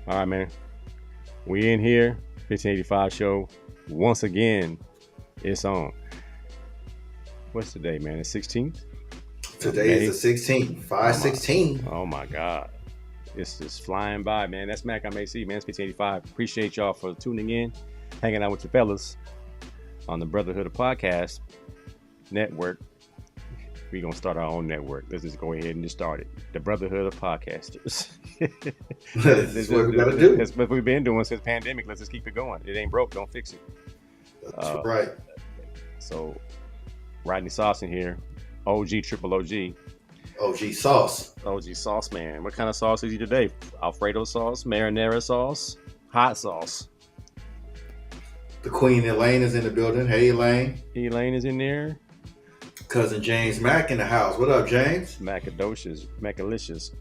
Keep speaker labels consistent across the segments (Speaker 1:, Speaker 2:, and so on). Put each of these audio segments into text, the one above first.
Speaker 1: All right, man. We in here, 1585 show. Once again, it's on. What's today, man? The 16th of
Speaker 2: Today is the
Speaker 1: May.
Speaker 2: 16th,
Speaker 1: Oh my,
Speaker 2: 5/16.
Speaker 1: oh my God. It's just flying by, man. That's Mac I'm AC, man. It's 1585. Appreciate y'all for tuning in, hanging out with the fellas on the Brotherhood of Podcast Network. We're going to start our own network. Let's just go ahead and just start it. The Brotherhood of Podcasters.
Speaker 2: That's what we got to do.
Speaker 1: That's what we've been doing since pandemic. Let's just keep it going. It ain't broke. Don't fix it.
Speaker 2: That's
Speaker 1: Uh,
Speaker 2: right.
Speaker 1: so, Rodney Sauce in here. OG, triple OG.
Speaker 2: OG sauce.
Speaker 1: OG sauce, man. What kind of sauce is you today? Alfredo sauce, marinara sauce, hot sauce.
Speaker 2: The Queen Elaine is in the building. Hey, Elaine.
Speaker 1: Elaine is in there.
Speaker 2: Cousin James Mack in the house. What up, James?
Speaker 1: Macadocious, Macalicious.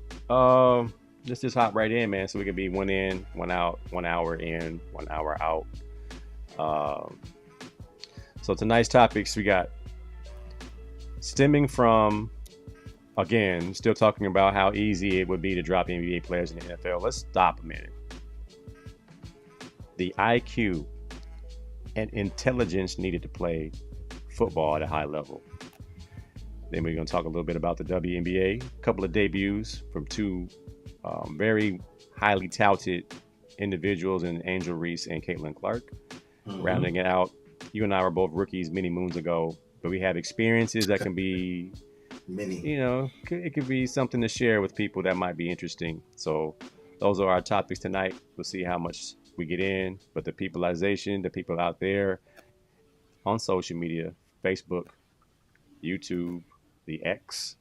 Speaker 1: Let's just hop right in, man, so we can be one in, one out, 1 hour in, 1 hour out. So tonight's topics we got stemming from, again, still talking about how easy it would be to drop NBA players in the NFL. Let's stop a minute. The IQ and intelligence needed to play football at a high level. Then we're going to talk a little bit about the WNBA, a couple of debuts from two very highly touted individuals in Angel Reese and Caitlyn Clark. Rounding it out, you and I were both rookies many moons ago, but we have experiences that can be,
Speaker 2: Mini.
Speaker 1: it could be something to share with people that might be interesting. So those are our topics tonight. We'll see how much we get in, but the peopleization, the people out there on social media, Facebook, YouTube, the X.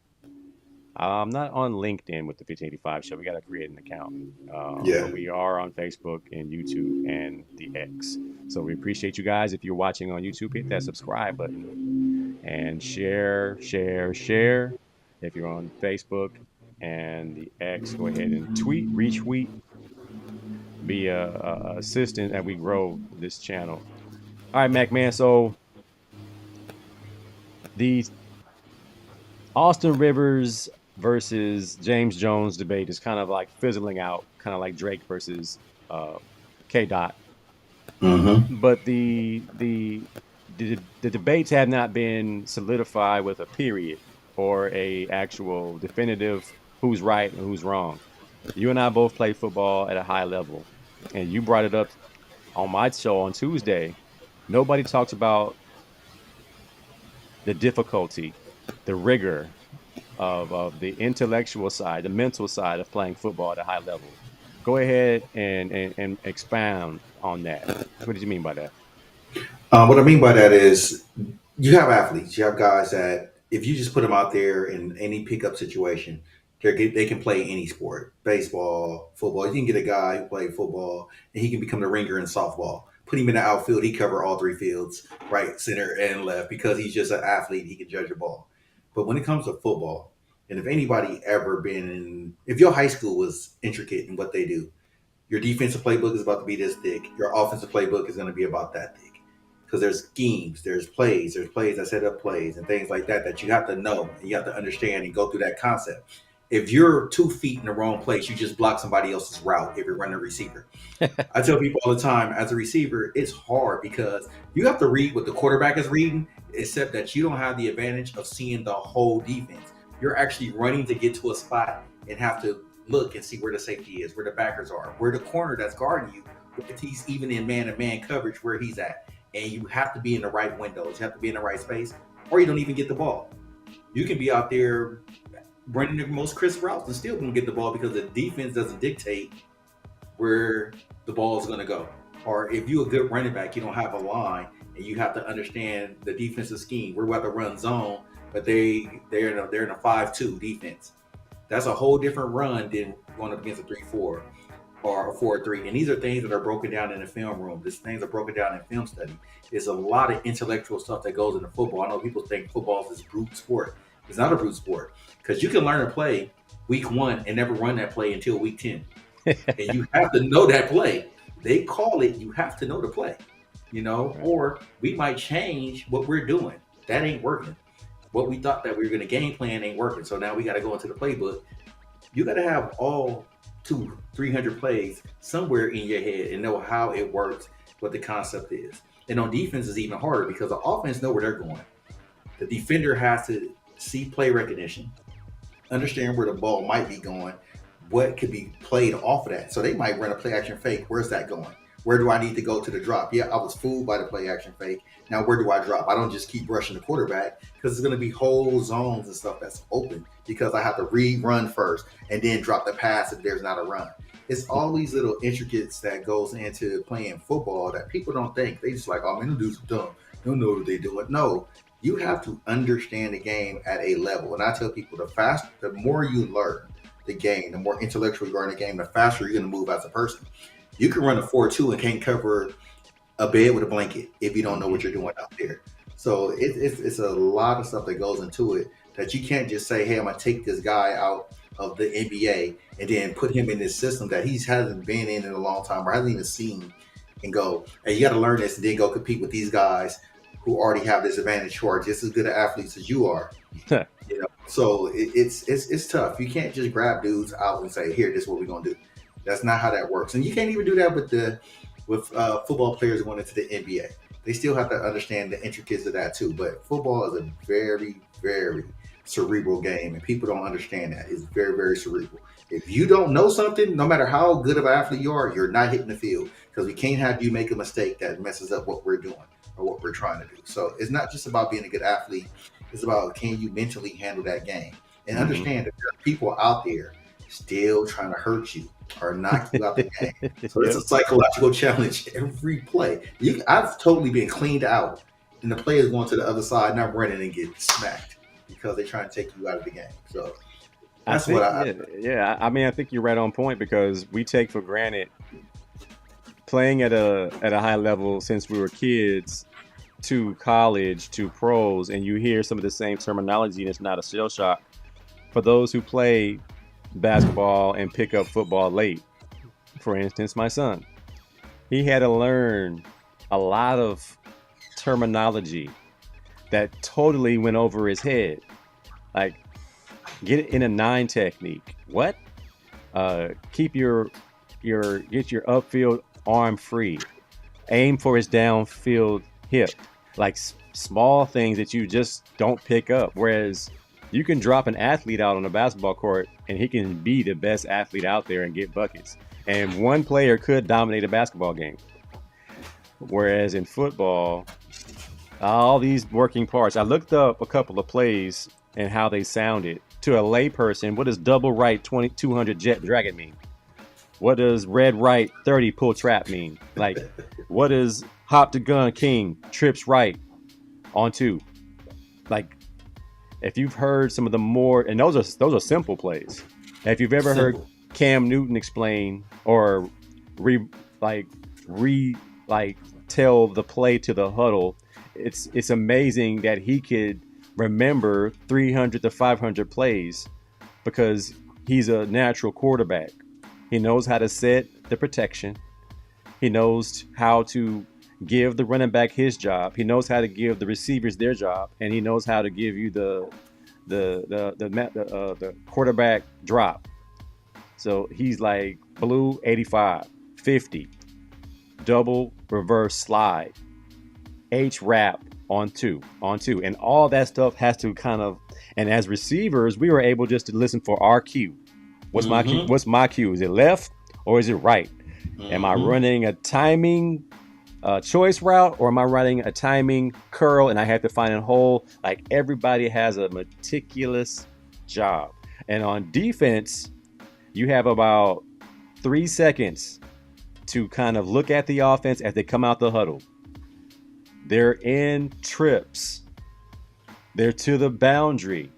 Speaker 1: I'm not on LinkedIn with the 1585 show. We got to create an account.
Speaker 2: Yeah.
Speaker 1: But we are on Facebook and YouTube and the X. So we appreciate you guys. If you're watching on YouTube, hit that subscribe button and share. If you're on Facebook and the X, go ahead and tweet, retweet, be a assistant as we grow this channel. All right, Mac, man. So the Austin Rivers versus James Jones debate is kind of like fizzling out, kind of like Drake versus K. Dot.
Speaker 2: Mm-hmm.
Speaker 1: But the debates have not been solidified with a period or a actual definitive who's right and who's wrong. You and I both play football at a high level, and you brought it up on my show on Tuesday. Nobody talks about the difficulty, the rigor of the intellectual side, the mental side of playing football at a high level. Go ahead and expound on that. What did you mean by that?
Speaker 2: What I mean by that is you have athletes. You have guys that if you just put them out there in any pickup situation, they can play any sport, baseball, football. You can get a guy who played football and he can become the ringer in softball. Put him in the outfield, he cover all three fields, right, center, and left because he's just an athlete. He can judge a ball. But when it comes to football, and if anybody ever been in, if your high school was intricate in what they do, your defensive playbook is about to be this thick. Your offensive playbook is going to be about that thick because there's schemes, there's plays that set up plays and things like that that you have to know and you have to understand and go through that concept. If you're 2 feet in the wrong place, you just block somebody else's route if you're running a receiver. I tell people all the time, as a receiver, it's hard because you have to read what the quarterback is reading, except that you don't have the advantage of seeing the whole defense. You're actually running to get to a spot and have to look and see where the safety is, where the backers are, where the corner that's guarding you, if he's even in man-to-man coverage, where he's at. And you have to be in the right windows. You have to be in the right space, or you don't even get the ball. You can be out there running the most crisp routes and still don't get the ball because the defense doesn't dictate where the ball is going to go. Or if you're a good running back, you don't have a line, and you have to understand the defensive scheme. We're about to run zone, but they're in a 5-2 defense. That's a whole different run than going up against a 3-4 or a 4-3. And these are things that are broken down in the film room. These things are broken down in film study. There's a lot of intellectual stuff that goes into football. I know people think football is a brute sport. It's not a brute sport because you can learn a play week 1 and never run that play until week 10. And you have to know that play. They call it, you have to know the play, or we might change what we're doing. That ain't working. What we thought that we were going to game plan ain't working. So now we got to go into the playbook. You got to have all two, 300 plays somewhere in your head and know how it works, what the concept is. And on defense is even harder because the offense know where they're going. The defender has to see play recognition, understand where the ball might be going, what could be played off of that. So they might run a play action fake. Where's that going? Where do I need to go to the drop? Yeah, I was fooled by the play action fake. Now where do I drop? I don't just keep rushing the quarterback because it's going to be whole zones and stuff that's open because I have to run first and then drop the pass if there's not a run. It's all these little intricacies that goes into playing football that people don't think. They just like, oh man, them dudes are dumb. They don't know what they're doing. No, you have to understand the game at a level. And I tell people the more you learn the game, the more intellectual you are in the game, the faster you're going to move as a person. You can run a 4-2 and can't cover a bed with a blanket if you don't know what you're doing out there. So it's a lot of stuff that goes into it that you can't just say, hey, I'm going to take this guy out of the NBA and then put him in this system that he hasn't been in a long time or hasn't even seen and go, hey, you got to learn this and then go compete with these guys who already have this advantage, who are just as good at athletes as you are. You know, so it's tough. You can't just grab dudes out and say, here, this is what we're going to do. That's not how that works. And you can't even do that with football players going into the NBA. They still have to understand the intricacies of that too. But football is a very, very cerebral game, and people don't understand that. It's very, very cerebral. If you don't know something, no matter how good of an athlete you are, you're not hitting the field because we can't have you make a mistake that messes up what we're doing or what we're trying to do. So it's not just about being a good athlete. It's about, can you mentally handle that game and understand that there are people out there still trying to hurt you or knock you out the game. So it's a psychological challenge every play. I've totally been cleaned out, and the player is going to the other side, and I'm running and getting smacked because they're trying to take you out of the game. So that's what I.
Speaker 1: Yeah. I mean, I think you're right on point because we take for granted playing at a high level since we were kids to college to pros, and you hear some of the same terminology, and it's not a shell shock for those who play basketball and pick up football late. For instance, my son, he had to learn a lot of terminology that totally went over his head, like get it in a 9 technique. What? Keep your get your upfield arm free. Aim for his downfield hip. Like small things that you just don't pick up. Whereas you can drop an athlete out on a basketball court and he can be the best athlete out there and get buckets. And one player could dominate a basketball game. Whereas in football, all these working parts. I looked up a couple of plays and how they sounded. To a layperson, what does double right 2200 jet dragon mean? What does red right 30 pull trap mean? Like, what does hop to gun king trips right on 2? Like, if you've heard some of the more, and those are simple plays. If you've ever heard Cam Newton explain or tell the play to the huddle, it's amazing that he could remember 300 to 500 plays because he's a natural quarterback. He knows how to set the protection. He knows how to give the running back his job. He knows how to give the receivers their job, and he knows how to give you the quarterback drop. So he's like blue 85, 50, double reverse slide, H wrap on two, and all that stuff has to kind of. And as receivers, we were able just to listen for our cue. What's my cue? What's my cue? Is it left or is it right? Am I running a timing choice route or am I running a timing curl and I have to find a hole? Like everybody has a meticulous job. And on defense, you have about 3 seconds to kind of look at the offense as they come out the huddle. They're in trips. They're to the boundary.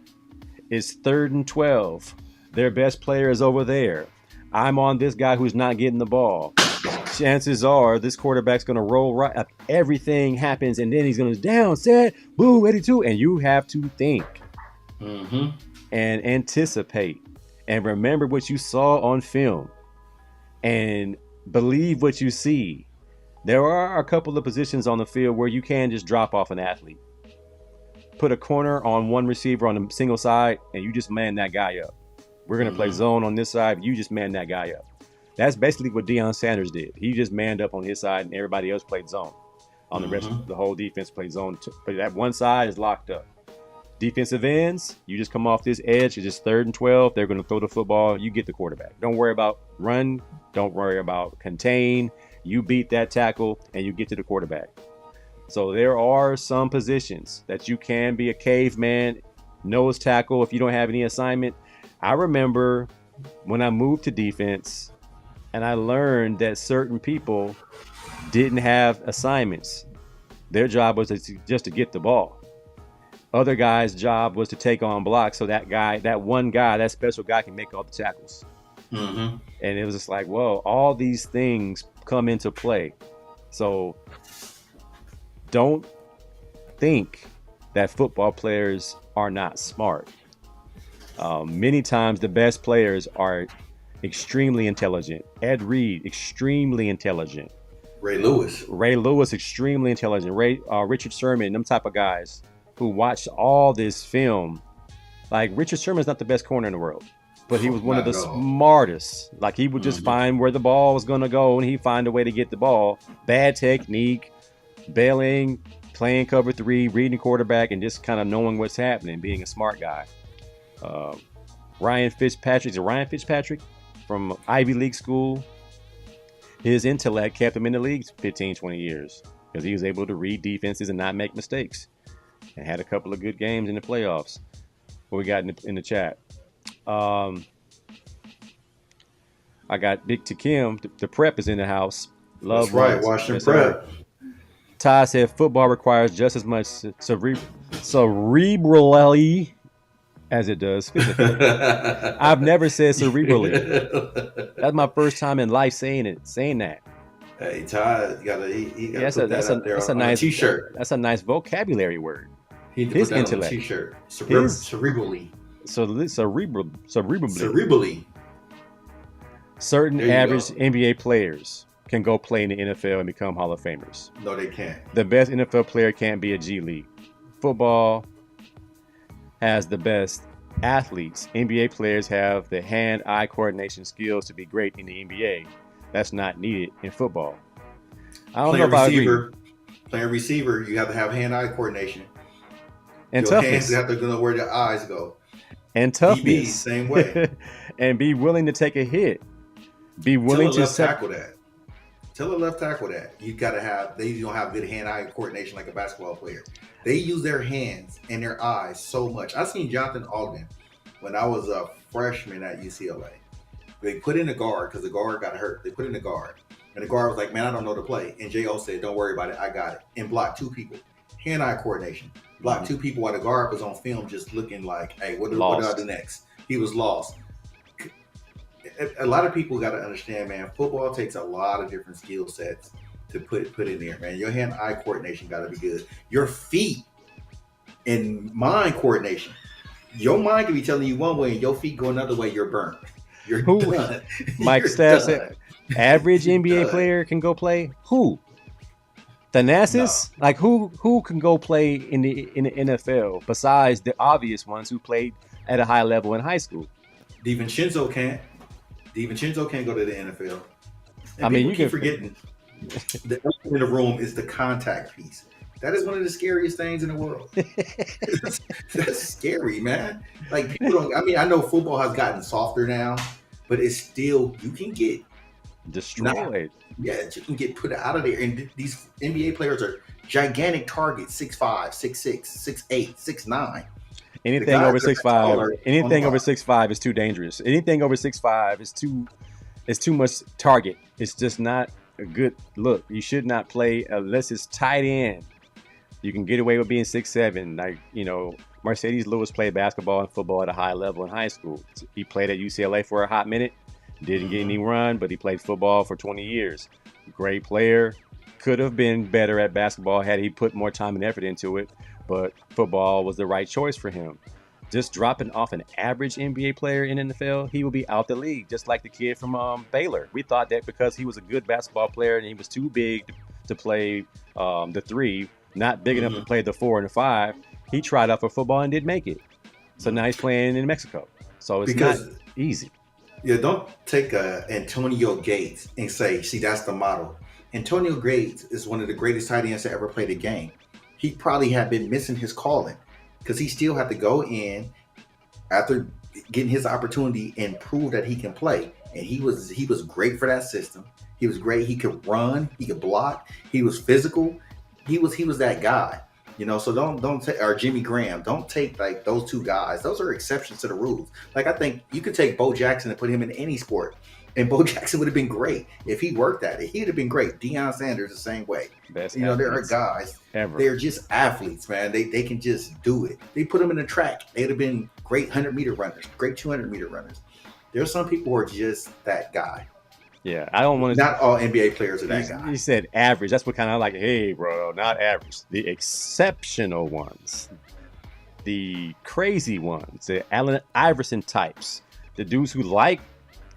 Speaker 1: It's 3rd and 12. Their best player is over there. I'm on this guy who's not getting the ball. Chances are this quarterback's going to roll right up. Everything happens, and then he's going to down, set, boom, 82. And you have to think and anticipate and remember what you saw on film and believe what you see. There are a couple of positions on the field where you can just drop off an athlete. Put a corner on one receiver on a single side, and you just man that guy up. We're going to play
Speaker 2: Mm-hmm.
Speaker 1: zone on this side. You just man that guy up. That's basically what Deion Sanders did. He just manned up on his side, and everybody else played zone. On the rest,
Speaker 2: Mm-hmm.
Speaker 1: the whole defense played zone. But that one side is locked up. Defensive ends, you just come off this edge. It's just 3rd and 12. They're going to throw the football. You get the quarterback. Don't worry about run. Don't worry about contain. You beat that tackle, and you get to the quarterback. So there are some positions that you can be a caveman, nose tackle if you don't have any assignment. I remember when I moved to defense and I learned that certain people didn't have assignments. Their job was just to get the ball. Other guys' job was to take on blocks so that one guy, that special guy can make all the tackles.
Speaker 2: Mm-hmm.
Speaker 1: And it was just like, whoa, all these things come into play. So don't think that football players are not smart. Many times the best players are extremely intelligent. Ed Reed, extremely intelligent.
Speaker 2: Ray Lewis.
Speaker 1: Ray Lewis, extremely intelligent. Richard Sherman, them type of guys who watched all this film. Like Richard Sherman's not the best corner in the world, but he was one of the smartest. Like he would just find where the ball was going to go, and he'd find a way to get the ball. Bad technique, bailing, playing cover 3, reading quarterback, and just kind of knowing what's happening, being a smart guy. Ryan Fitzpatrick from Ivy League school. His intellect kept him in the league 15, 20 years because he was able to read defenses and not make mistakes, and had a couple of good games in the playoffs. What we got in the chat? I got Big Takim. The prep is in the house.
Speaker 2: Love. That's right, Washington Prep.
Speaker 1: Ty said football requires just as much cerebrally as it does physically. I've never said cerebrally. That's my first time in life saying that.
Speaker 2: Hey, Ty, you gotta put that out there
Speaker 1: that's
Speaker 2: on
Speaker 1: a nice
Speaker 2: t-shirt.
Speaker 1: That's a nice vocabulary word.
Speaker 2: He his put that intellect. On a t-shirt. Cerebrally. Cerebrally.
Speaker 1: Certain average NBA players can go play in the NFL and become Hall of Famers.
Speaker 2: No, they can't.
Speaker 1: The best NFL player can't be a G League. Football has the best athletes. NBA players have the hand-eye coordination skills to be great in the NBA. That's not needed in football. I don't know if I agree.
Speaker 2: Playing receiver, you have to have hand-eye coordination.
Speaker 1: And
Speaker 2: your
Speaker 1: toughness.
Speaker 2: Hands have to know where your eyes go.
Speaker 1: And toughness.
Speaker 2: DB, same way.
Speaker 1: And be willing to take a hit. Be willing to
Speaker 2: tackle that. Tell a left tackle that. You gotta have. They don't have good hand-eye coordination like a basketball player. They use their hands and their eyes so much. I seen Jonathan Ogden when I was a freshman at UCLA. They put in a guard because the guard got hurt. They put in a guard, and the guard was like, "Man, I don't know the play." And J.O. said, "Don't worry about it. I got it." And blocked 2 people. Hand-eye coordination. Blocked 2 people while the guard was on film, just looking like, "Hey, what do I do next?" He was lost. A lot of people got to understand, man, football takes a lot of different skill sets to put in there, man. Your hand-eye coordination got to be good. Your feet and mind coordination. Your mind can be telling you one way and your feet go another way, you're burnt. You're done.
Speaker 1: Mike Staff said, average NBA player can go play? Who? Thanasis? No. Like who can go play in the NFL besides the obvious ones who played at a high level in high school?
Speaker 2: DiVincenzo can't. DiVincenzo can't go to the NFL. And
Speaker 1: I mean, you
Speaker 2: keep forgetting the elephant in the room is the contact piece. That is one of the scariest things in the world. That's scary, man. Like people don't. I mean, I know football has gotten softer now, but it's still you can get
Speaker 1: destroyed.
Speaker 2: You can get put out of there. And these NBA players are gigantic targets: 6'5", 6'6", 6'8", 6'9".
Speaker 1: Anything over 6'5", is too dangerous. Anything over 6'5" is too much target. It's just not a good look. You should not play unless it's tight end. You can get away with being 6'7". Like, Mercedes Lewis played basketball and football at a high level in high school. He played at UCLA for a hot minute. Didn't get any run, but he played football for 20 years. Great player. Could have been better at basketball had he put more time and effort into it. But football was the right choice for him. Just dropping off an average NBA player in NFL, he will be out the league, just like the kid from Baylor. We thought that because he was a good basketball player and he was too big to play the 3, not big enough to play the 4 and the 5, he tried out for football and didn't make it. So now he's playing in Mexico. So it's Easy.
Speaker 2: Yeah, don't take Antonio Gates and say, see, that's the model. Antonio Gates is one of the greatest tight ends to ever play the game. He probably had been missing his calling because he still had to go in after getting his opportunity and prove that he can play. And he was great for that system. He was great. He could run. He could block. He was physical. He was that guy. So don't take or Jimmy Graham. Don't take like those two guys. Those are exceptions to the rules. Like I think you could take Bo Jackson and put him in any sport, and Bo Jackson would have been great if he worked at it. He'd have been great. Deion Sanders the same way.
Speaker 1: Best
Speaker 2: There are
Speaker 1: athletes
Speaker 2: guys.
Speaker 1: ever.
Speaker 2: They're just athletes, man. They can just do it. They put them in the track. They'd have been great 100-meter runners, great 200-meter runners. There are some people who are just that guy.
Speaker 1: Yeah, I don't want to.
Speaker 2: Not all NBA players are that guy.
Speaker 1: You said average. That's what kind of like. Hey, bro, not average. The exceptional ones, the crazy ones, the Allen Iverson types, the dudes who like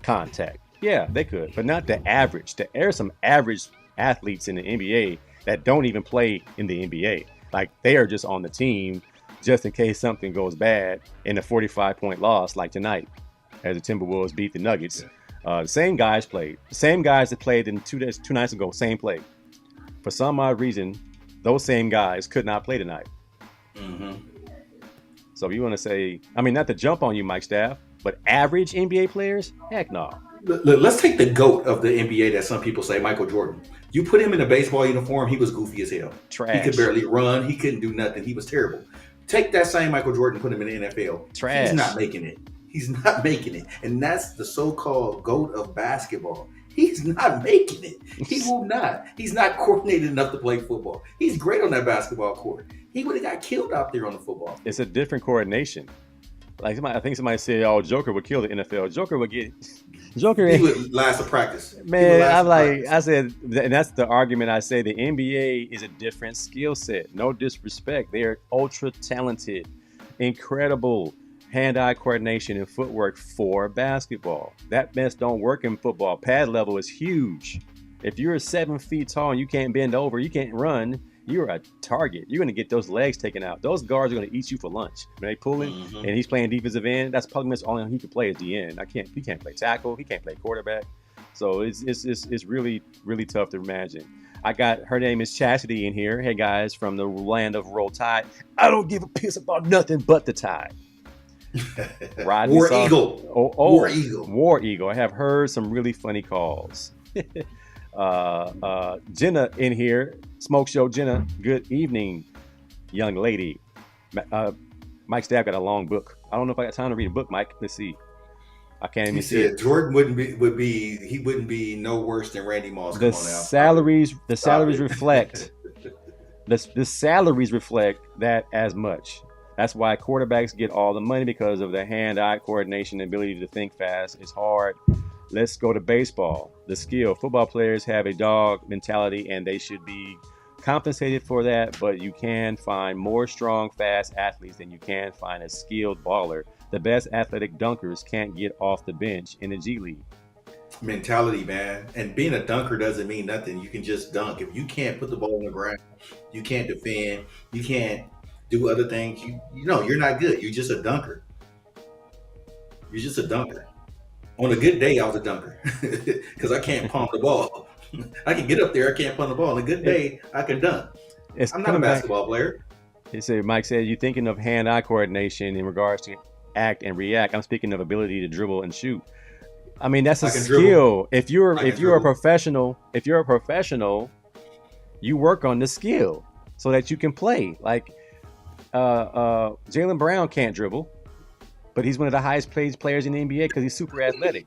Speaker 1: contact. Yeah, they could, but not the average. There are some average athletes in the NBA that don't even play in the NBA. Like they are just on the team just in case something goes bad in a 45-point loss like tonight as the Timberwolves beat the Nuggets.
Speaker 2: Yeah.
Speaker 1: The same guys played. The same guys that played in two nights ago, same play. For some odd reason, those same guys could not play tonight.
Speaker 2: Mm-hmm.
Speaker 1: So if you want to say, I mean, not to jump on you, Mike Staff, but average NBA players? Heck no.
Speaker 2: Let's take the GOAT of the NBA that some people say, Michael Jordan. You put him in a baseball uniform, he was goofy as hell.
Speaker 1: Trash.
Speaker 2: He could barely run. He couldn't do nothing. He was terrible. Take that same Michael Jordan, put him in the NFL.
Speaker 1: Trash.
Speaker 2: He's not making it. He's not making it. And that's the so-called GOAT of basketball. He's not making it. He will not. He's not coordinated enough to play football. He's great on that basketball court. He would have got killed out there on the football field.
Speaker 1: It's a different coordination. Like I think somebody said, "Oh, Joker would kill the NFL." Joker would get Joker.
Speaker 2: He would last a practice.
Speaker 1: Man, I'm like, I said, and that's the argument. I say the NBA is a different skill set. No disrespect, they are ultra talented, incredible hand-eye coordination and footwork for basketball. That mess don't work in football. Pad level is huge. If you're 7 feet tall and you can't bend over, you can't run, you're a target. You're going to get those legs taken out. Those guards are going to eat you for lunch. When they pull him and he's playing defensive end, that's probably the only he can play is the end. He can't play tackle. He can't play quarterback. So it's really, really tough to imagine. I got her name is Chastity in here. Hey guys, from the land of Roll Tide. I don't give a piss about nothing but the Tide.
Speaker 2: War Eagle. War Eagle.
Speaker 1: War Eagle. I have heard some really funny calls. Jenna in here. Smoke Show Jenna. Good evening, young lady. Mike Staff got a long book. I don't know if I got time to read a book, Mike. Let's see. I can't even see it.
Speaker 2: Jordan wouldn't be no worse than Randy Moss.
Speaker 1: The salaries reflect the salaries reflect that as much. That's why quarterbacks get all the money because of the hand-eye coordination, ability to think fast. It's hard. Let's go to baseball. The skill. Football players have a dog mentality, and they should be compensated for that. But you can find more strong, fast athletes than you can find a skilled baller. The best athletic dunkers can't get off the bench in the G League.
Speaker 2: Mentality, man. And being a dunker doesn't mean nothing. You can just dunk. If you can't put the ball on the ground, you can't defend, you can't do other things, you're not good. You're just a dunker. You're just a dunker. On a good day, I was a dunker because I can't pump the ball. I can get up there, I can't pump the ball. On a good day, I can dunk. I'm not a basketball player.
Speaker 1: Mike said, you're thinking of hand-eye coordination in regards to act and react. I'm speaking of ability to dribble and shoot. I mean, that's a skill. If you're a professional, you work on the skill so that you can play. Like Jaylen Brown can't dribble, but he's one of the highest paid players in the NBA because he's super athletic.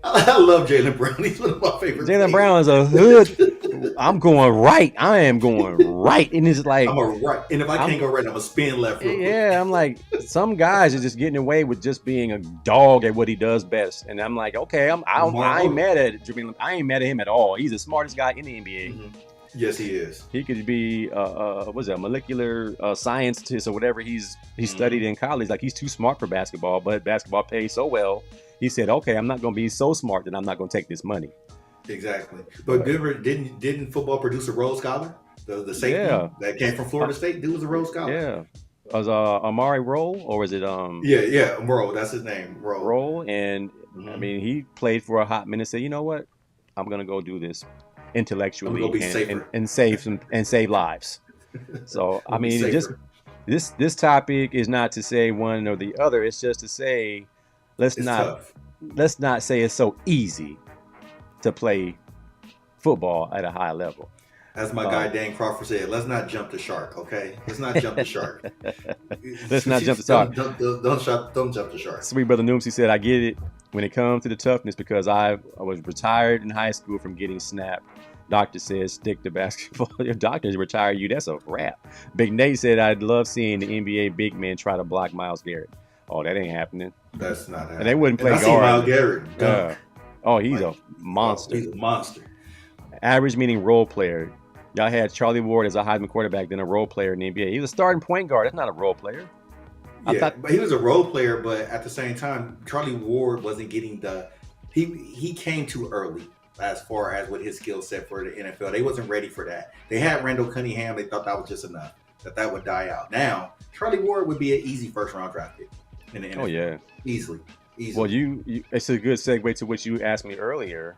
Speaker 2: I love Jaylen Brown. He's one of my favorite.
Speaker 1: Jaylen Brown is a hood. I'm going right. I am going right. And it's like,
Speaker 2: I'm a right. And if I can't go right, I'm a spin left.
Speaker 1: Yeah, I'm like, some guys are just getting away with just being a dog at what he does best. And I'm like, okay, I ain't mad at it. I ain't mad at him at all. He's the smartest guy in the NBA.
Speaker 2: Mm-hmm. Yes, he is.
Speaker 1: He could be molecular scientist or whatever he's studied in college. Like, he's too smart for basketball, but basketball pays so well. He said, okay, I'm not going to be so smart that I'm not going to take this money.
Speaker 2: Exactly. But didn't football produce a Rhodes Scholar? The safety that came from Florida State, dude was a Rhodes Scholar.
Speaker 1: Yeah. was Amari Roll, or was it
Speaker 2: Yeah, Roll. That's his name, Roll.
Speaker 1: Roll? And I
Speaker 2: Hmm.
Speaker 1: mean, he played for a hot minute. Said, you know what, I'm gonna go do this
Speaker 2: I'm gonna
Speaker 1: intellectually
Speaker 2: be
Speaker 1: and
Speaker 2: safer.
Speaker 1: save some and save lives. So
Speaker 2: I'm
Speaker 1: I
Speaker 2: gonna be
Speaker 1: mean, it just
Speaker 2: safer.
Speaker 1: this topic is not to say one or the other. It's just to say let's
Speaker 2: It's
Speaker 1: not
Speaker 2: tough.
Speaker 1: say it's so easy to play football at a high level.
Speaker 2: As my guy
Speaker 1: Um,
Speaker 2: Dan Crawford said, let's not jump the shark. Okay, let's not jump the shark.
Speaker 1: let's not jump the start.
Speaker 2: Don't jump the shark.
Speaker 1: Sweet brother Noomsy said, I get it when it comes to the toughness because I was retired in high school from getting snapped. Doctor says, stick to basketball. Your doctors retire you. That's a wrap. Big Nate said, I'd love seeing the NBA big man try to block Miles Garrett. Oh, that ain't happening.
Speaker 2: That's not
Speaker 1: And they
Speaker 2: happening.
Speaker 1: wouldn't
Speaker 2: And
Speaker 1: play
Speaker 2: I see Miles
Speaker 1: guard.
Speaker 2: Garrett
Speaker 1: Uh,
Speaker 2: dunk.
Speaker 1: oh, he's
Speaker 2: Like,
Speaker 1: a
Speaker 2: oh,
Speaker 1: monster.
Speaker 2: he's a monster.
Speaker 1: Average meaning role player. Y'all had Charlie Ward as a Heisman quarterback, then a role player in the NBA. He was a starting point guard. That's not a role player. I
Speaker 2: Yeah,
Speaker 1: thought,
Speaker 2: but he was a role player. But at the same time, Charlie Ward wasn't getting the. He came too early as far as with his skill set for the NFL. They wasn't ready for that. They had Randall Cunningham. They thought that was just enough. That would die out. Now Charlie Ward would be an easy first round draft pick in the
Speaker 1: oh
Speaker 2: NFL.
Speaker 1: yeah.
Speaker 2: Easily,
Speaker 1: Well,
Speaker 2: easily.
Speaker 1: you it's a good segue to what you asked me earlier.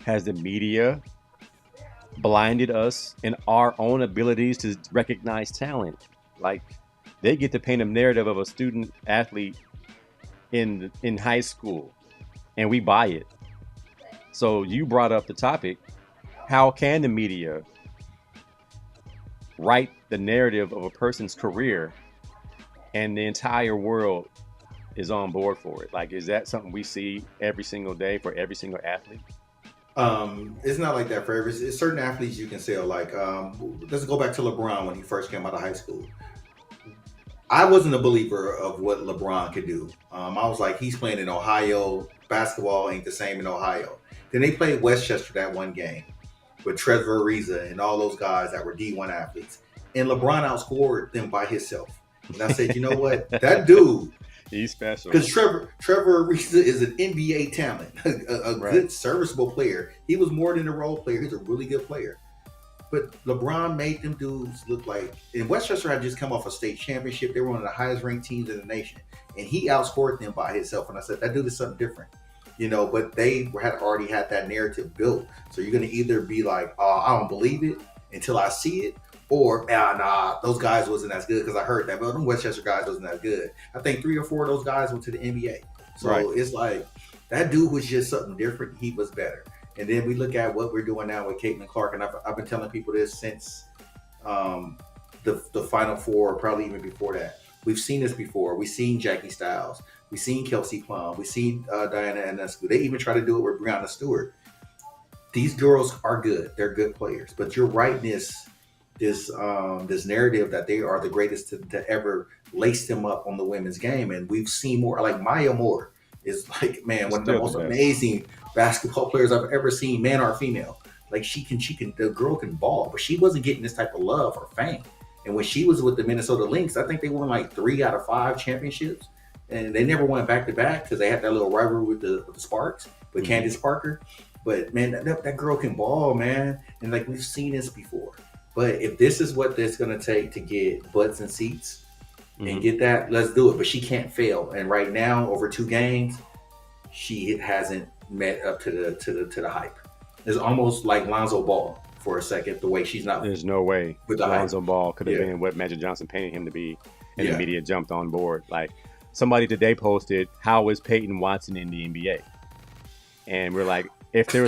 Speaker 1: Has the media blinded us in our own abilities to recognize talent? Like they get to paint a narrative of a student athlete in high school, and we buy it. So you brought up the topic. How can the media write the narrative of a person's career and the entire world is on board for it? Like, is that something we see every single day for every single athlete?
Speaker 2: It's not like that for every. It's certain athletes you can say like. Let's go back to LeBron when he first came out of high school. I wasn't a believer of what LeBron could do. I was like, he's playing in Ohio. Basketball ain't the same in Ohio. Then they played Westchester that one game with Trevor Ariza and all those guys that were D1 athletes. And LeBron outscored them by himself. And I said, you know what? That dude,
Speaker 1: He's special.
Speaker 2: because Trevor Ariza is an NBA talent, a
Speaker 1: Right.
Speaker 2: good, serviceable player. He was more than a role player. He's a really good player. But LeBron made them dudes look like. And Westchester had just come off a state championship. They were one of the highest ranked teams in the nation, and he outscored them by himself. And I said that dude is something different, you know. But they had already had that narrative built. So you're gonna either be like, "Oh, I don't believe it until I see it," or nah, those guys wasn't as good because I heard that. But them Westchester guys wasn't as good. I think 3 or 4 of those guys went to the NBA.
Speaker 1: Right.
Speaker 2: So it's like that dude was just something different. He was better. And then we look at what we're doing now with Caitlyn Clark, and I've been telling people this since the Final Four, probably even before that. We've seen this before. We've seen Jackie Styles. We've seen Kelsey Plum. We've seen Diana Ionescu. They even try to do it with Breonna Stewart. These girls are good. They're good players. But you're right, this narrative that they are the greatest to ever lace them up on the women's game. And we've seen more. Like Maya Moore is like, man,
Speaker 1: He's
Speaker 2: one of the
Speaker 1: still the
Speaker 2: most
Speaker 1: best.
Speaker 2: amazing basketball players I've ever seen, man or female. Like the girl can ball, but she wasn't getting this type of love or fame. And when she was with the Minnesota Lynx, I think they won like 3 out of 5 championships, and they never went back to back because they had that little rivalry with the Sparks, with
Speaker 1: Mm-hmm.
Speaker 2: Candace Parker. But man, that girl can ball, man, and like we've seen this before. But if this is what it's going to take to get butts and seats and
Speaker 1: Mm-hmm.
Speaker 2: get that, let's do it. But she can't fail. And right now, over 2 games, she hasn't met up to the hype. It's almost like Lonzo Ball for a second, the way she's not
Speaker 1: There's no way
Speaker 2: with the hype.
Speaker 1: Lonzo Ball could have
Speaker 2: Yeah,
Speaker 1: been what Magic Johnson painted him to be, and the
Speaker 2: yeah.
Speaker 1: media jumped on board. Like somebody today posted, "How is Peyton Watson in the NBA?" And we're like,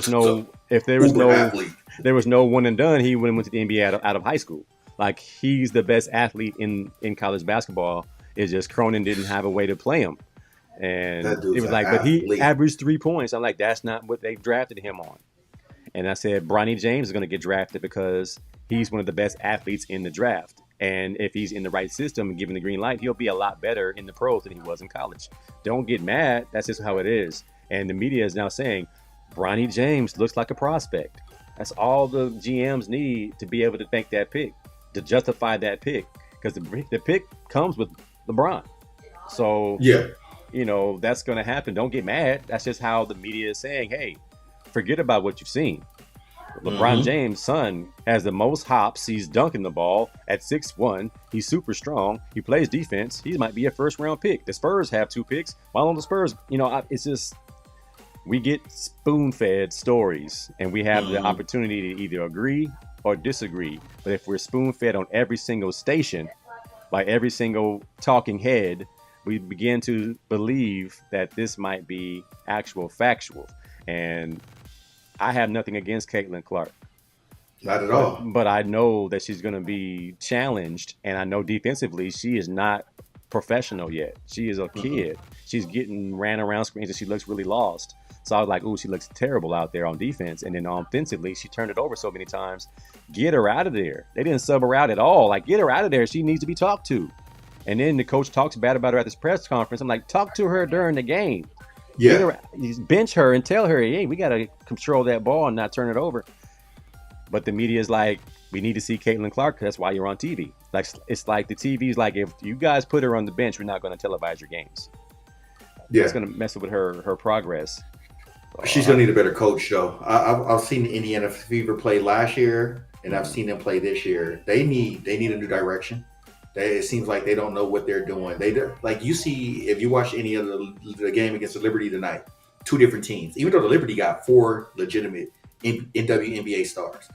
Speaker 2: So
Speaker 1: if
Speaker 2: uber athlete.
Speaker 1: there was no one and done, he would have went to the NBA out of high school. Like he's the best athlete in college basketball. It's just Cronin didn't have a way to play him, and
Speaker 2: That
Speaker 1: it
Speaker 2: dude's
Speaker 1: was
Speaker 2: an
Speaker 1: like, but he
Speaker 2: athlete.
Speaker 1: averaged 3 points. I'm like, that's not what they drafted him on. And I said, Bronny James is going to get drafted because he's one of the best athletes in the draft. And if he's in the right system and given the green light, he'll be a lot better in the pros than he was in college. Don't get mad. That's just how it is. And the media is now saying, Bronny James looks like a prospect. That's all the GMs need to be able to make that pick, to justify that pick. Because the pick comes with LeBron. So,
Speaker 2: Yeah,
Speaker 1: that's going to happen. Don't get mad. That's just how the media is saying, hey, forget about what you've seen. LeBron
Speaker 2: Mm-hmm.
Speaker 1: James' son has the most hops. He's dunking the ball at 6'1". He's super strong. He plays defense. He might be a first round pick. The Spurs have 2 picks. While on the Spurs, it's just we get spoon fed stories and we have the
Speaker 2: Mm-hmm.
Speaker 1: opportunity to either agree or disagree. But if we're spoon fed on every single station, by every single talking head, we begin to believe that this might be actual factual. And I have nothing against Caitlin Clark,
Speaker 2: Not at
Speaker 1: but
Speaker 2: all.
Speaker 1: but I know that she's going to be challenged, and I know defensively she is not professional yet. She is a
Speaker 2: Mm-mm.
Speaker 1: kid. She's getting ran around screens, and she looks really lost. So I was like, "Ooh, she looks terrible out there on defense." And then offensively, she turned it over so many times. Get her out of there. They didn't sub her out at all. Like, get her out of there. She needs to be talked to. And then the coach talks bad about her at this press conference. I'm like, talk to her during the game. Get
Speaker 2: Yeah.
Speaker 1: her, bench her, and tell her, hey, we got to control that ball and not turn it over. But the media is like, we need to see Caitlin Clark. That's why you're on TV. Like, it's like the TV's like, if you guys put her on the bench, we're not going to televise your games. That's
Speaker 2: Yeah.
Speaker 1: going to mess with her progress.
Speaker 2: She's
Speaker 1: I,
Speaker 2: gonna need a better coach, though. I've seen the Indiana Fever play last year, and I've
Speaker 1: mm,
Speaker 2: seen them play this year. They need a new direction. It seems like they don't know what they're doing. Like you see if you watch any of the game against the Liberty tonight, two different teams. Even though the Liberty got four legitimate WNBA stars,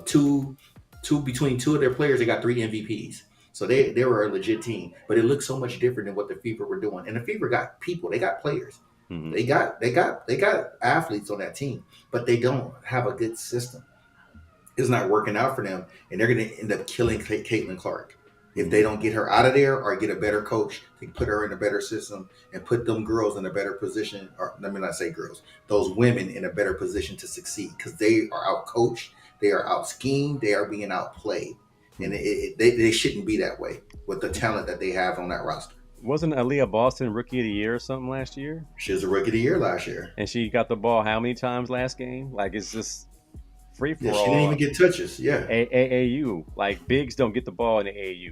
Speaker 2: two between two of their players, they got three MVPs. So they were a legit team, but it looked so much different than what the Fever were doing. And the Fever got people, they got players,
Speaker 1: mm,
Speaker 2: they got athletes on that team, but they don't have a good system. It's not working out for them, and they're going to end up killing Caitlin Clark if they
Speaker 1: mm.
Speaker 2: don't get her out of there or get a better coach to put her in a better system and put them girls in a better position. Or let me not say girls; those women in a better position to succeed because they are out coached, they are out schemed, they are being outplayed, and they shouldn't be that way with the talent that they have on that roster.
Speaker 1: Wasn't Aaliyah Boston Rookie of the Year or something last year?
Speaker 2: She was a rookie of the year last year.
Speaker 1: And she got the ball how many times last game? Like, it's just free
Speaker 2: Yeah,
Speaker 1: for
Speaker 2: she didn't even
Speaker 1: all.
Speaker 2: get touches. Yeah.
Speaker 1: AAU. Like, bigs don't get the ball in the AAU.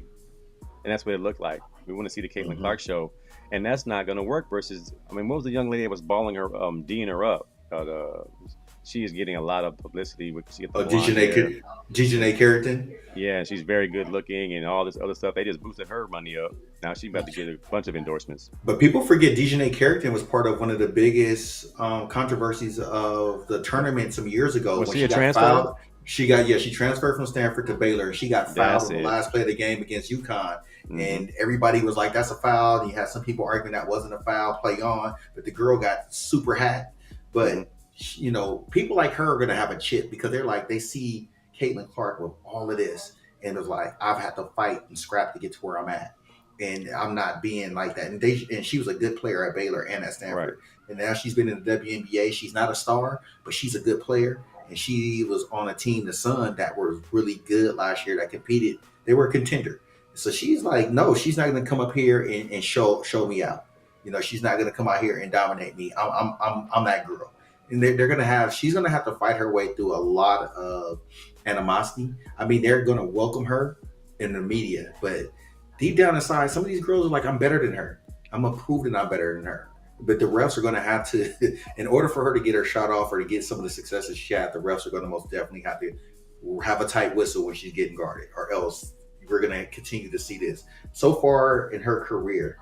Speaker 1: And that's what it looked like. We want to see the Caitlin
Speaker 2: Mm-hmm.
Speaker 1: Clark show, and that's not going to work. Versus, I mean, what was the young lady that was balling her, D'ing her up? She is getting a lot of publicity with she get the
Speaker 2: Oh,
Speaker 1: blonde hair.
Speaker 2: Dejanay Carrington.
Speaker 1: Yeah, she's very good looking and all this other stuff. They just boosted her money up. Now she's about to get a bunch of endorsements.
Speaker 2: But people forget Dejanay Carrington was part of one of the biggest controversies of the tournament some years ago
Speaker 1: Was
Speaker 2: when
Speaker 1: she
Speaker 2: she
Speaker 1: a
Speaker 2: got
Speaker 1: transfer?
Speaker 2: fouled. She transferred from Stanford to Baylor. She got fouled
Speaker 1: That's
Speaker 2: on the
Speaker 1: it.
Speaker 2: last play of the game against UConn,
Speaker 1: Mm-hmm.
Speaker 2: and everybody was like, "That's a foul." And you had some people arguing that wasn't a foul. Play on, but the girl got super hacked.
Speaker 1: Mm-hmm.
Speaker 2: But people like her are gonna have a chip because they see Caitlin Clark with all of this, and it's like I've had to fight and scrap to get to where I'm at, and I'm not being like that. And she was a good player at Baylor and at
Speaker 1: Right.
Speaker 2: Stanford, and now she's been in the WNBA. She's not a star, but she's a good player, and she was on a team, the Sun, that was really good last year that competed. They were a contender. So she's like, no, she's not going to come up here and show me out. She's not going to come out here and dominate me. I'm that girl. And they're going to have, she's going to have to fight her way through a lot of animosity. I mean, they're going to welcome her in the media, but deep down inside, some of these girls are like, I'm better than her. I'm going to prove that I'm better than her. But the refs are going to have to, in order for her to get her shot off or to get some of the successes she had, the refs are going to most definitely have to have a tight whistle when she's getting guarded, or else we're going to continue to see this. So far in her career,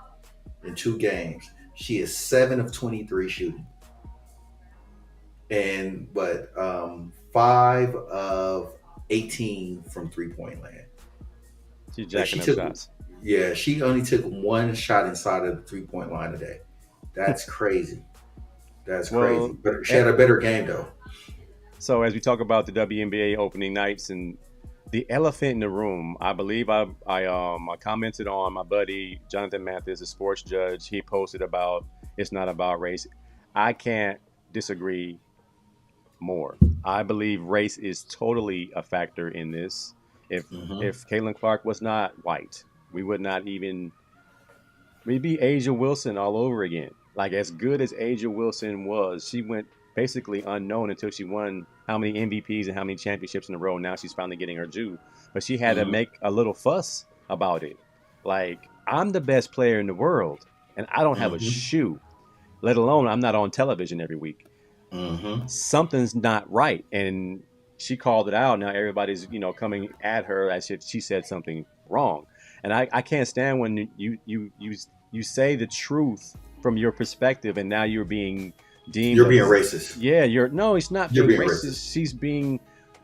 Speaker 2: in 2 games, she is 7 of 23 shooting, and 5 of 18 from 3 point land.
Speaker 1: She's
Speaker 2: But
Speaker 1: jacking
Speaker 2: she
Speaker 1: up
Speaker 2: took,
Speaker 1: shots.
Speaker 2: yeah, she only took one shot inside of the 3 point line today. That's crazy. That's crazy.
Speaker 1: Well,
Speaker 2: But she had a better game though.
Speaker 1: so as we talk about the WNBA opening nights and the elephant in the room, I believe I commented on my buddy Jonathan Mathis, a sports judge. He posted about it's not about race. I can't disagree more. I believe race is totally a factor in this. If
Speaker 2: Mm-hmm.
Speaker 1: if Caitlin Clark was not white, we would not even we'd be Asia Wilson all over again. Like, as good as Asia Wilson was, she went basically unknown until she won how many MVPs and how many championships in a row. Now she's finally getting her due, but she had to
Speaker 2: Mm-hmm.
Speaker 1: make a little fuss about it. Like, I'm the best player in the world, and I don't have a
Speaker 2: Mm-hmm.
Speaker 1: shoe. Let alone I'm not on television every week.
Speaker 2: Mm-hmm.
Speaker 1: Something's not right, and she called it out. Now everybody's coming at her as if she said something wrong, and I can't stand when you say the truth from your perspective, and now you're being deemed
Speaker 2: You're
Speaker 1: of
Speaker 2: being racist.
Speaker 1: yeah you're no it's not
Speaker 2: You're
Speaker 1: being
Speaker 2: being
Speaker 1: racist.
Speaker 2: racist.
Speaker 1: She's being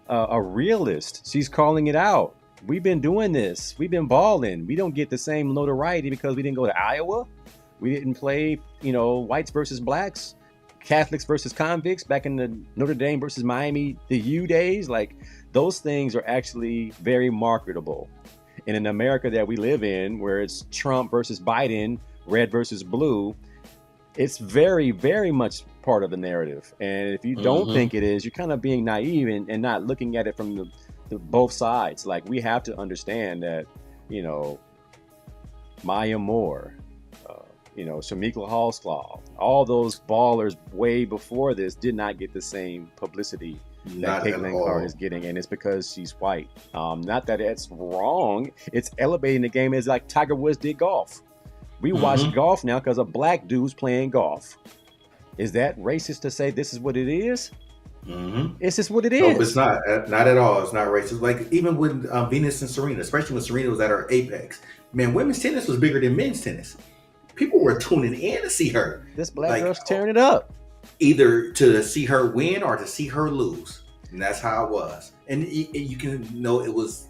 Speaker 1: a realist. She's calling it out. We've been doing this. We've been balling. We don't get the same notoriety because we didn't go to Iowa. We didn't play, whites versus blacks, Catholics versus convicts back in the Notre Dame versus Miami, the U days. Like those things are actually very marketable. And in America that we live in, where it's Trump versus Biden, red versus blue, it's very, very much part of the narrative. And if you don't
Speaker 2: Mm-hmm.
Speaker 1: think it is, you're kind of being naive and not looking at it from the both sides. Like we have to understand that, you know, Maya Moore, Shamika Hallsclaw, all those ballers way before this did not get the same publicity that
Speaker 2: Not at
Speaker 1: Caitlyn Clark is
Speaker 2: all.
Speaker 1: getting, and it's because she's white. Not that it's wrong; it's elevating the game as like Tiger Woods did golf. We watch
Speaker 2: Mm-hmm.
Speaker 1: golf now because of black dudes playing golf. Is that racist to say this is what it is?
Speaker 2: Mm-hmm.
Speaker 1: It's just what it
Speaker 2: Nope, it's
Speaker 1: is.
Speaker 2: not. Not at all. It's not racist. Like even with Venus and Serena, especially when Serena was at her apex, man, women's tennis was bigger than men's tennis. People were tuning in to see her,
Speaker 1: This black
Speaker 2: like
Speaker 1: girl's tearing it up.
Speaker 2: either to see her win or to see her lose, and that's how it was. And you can know it was.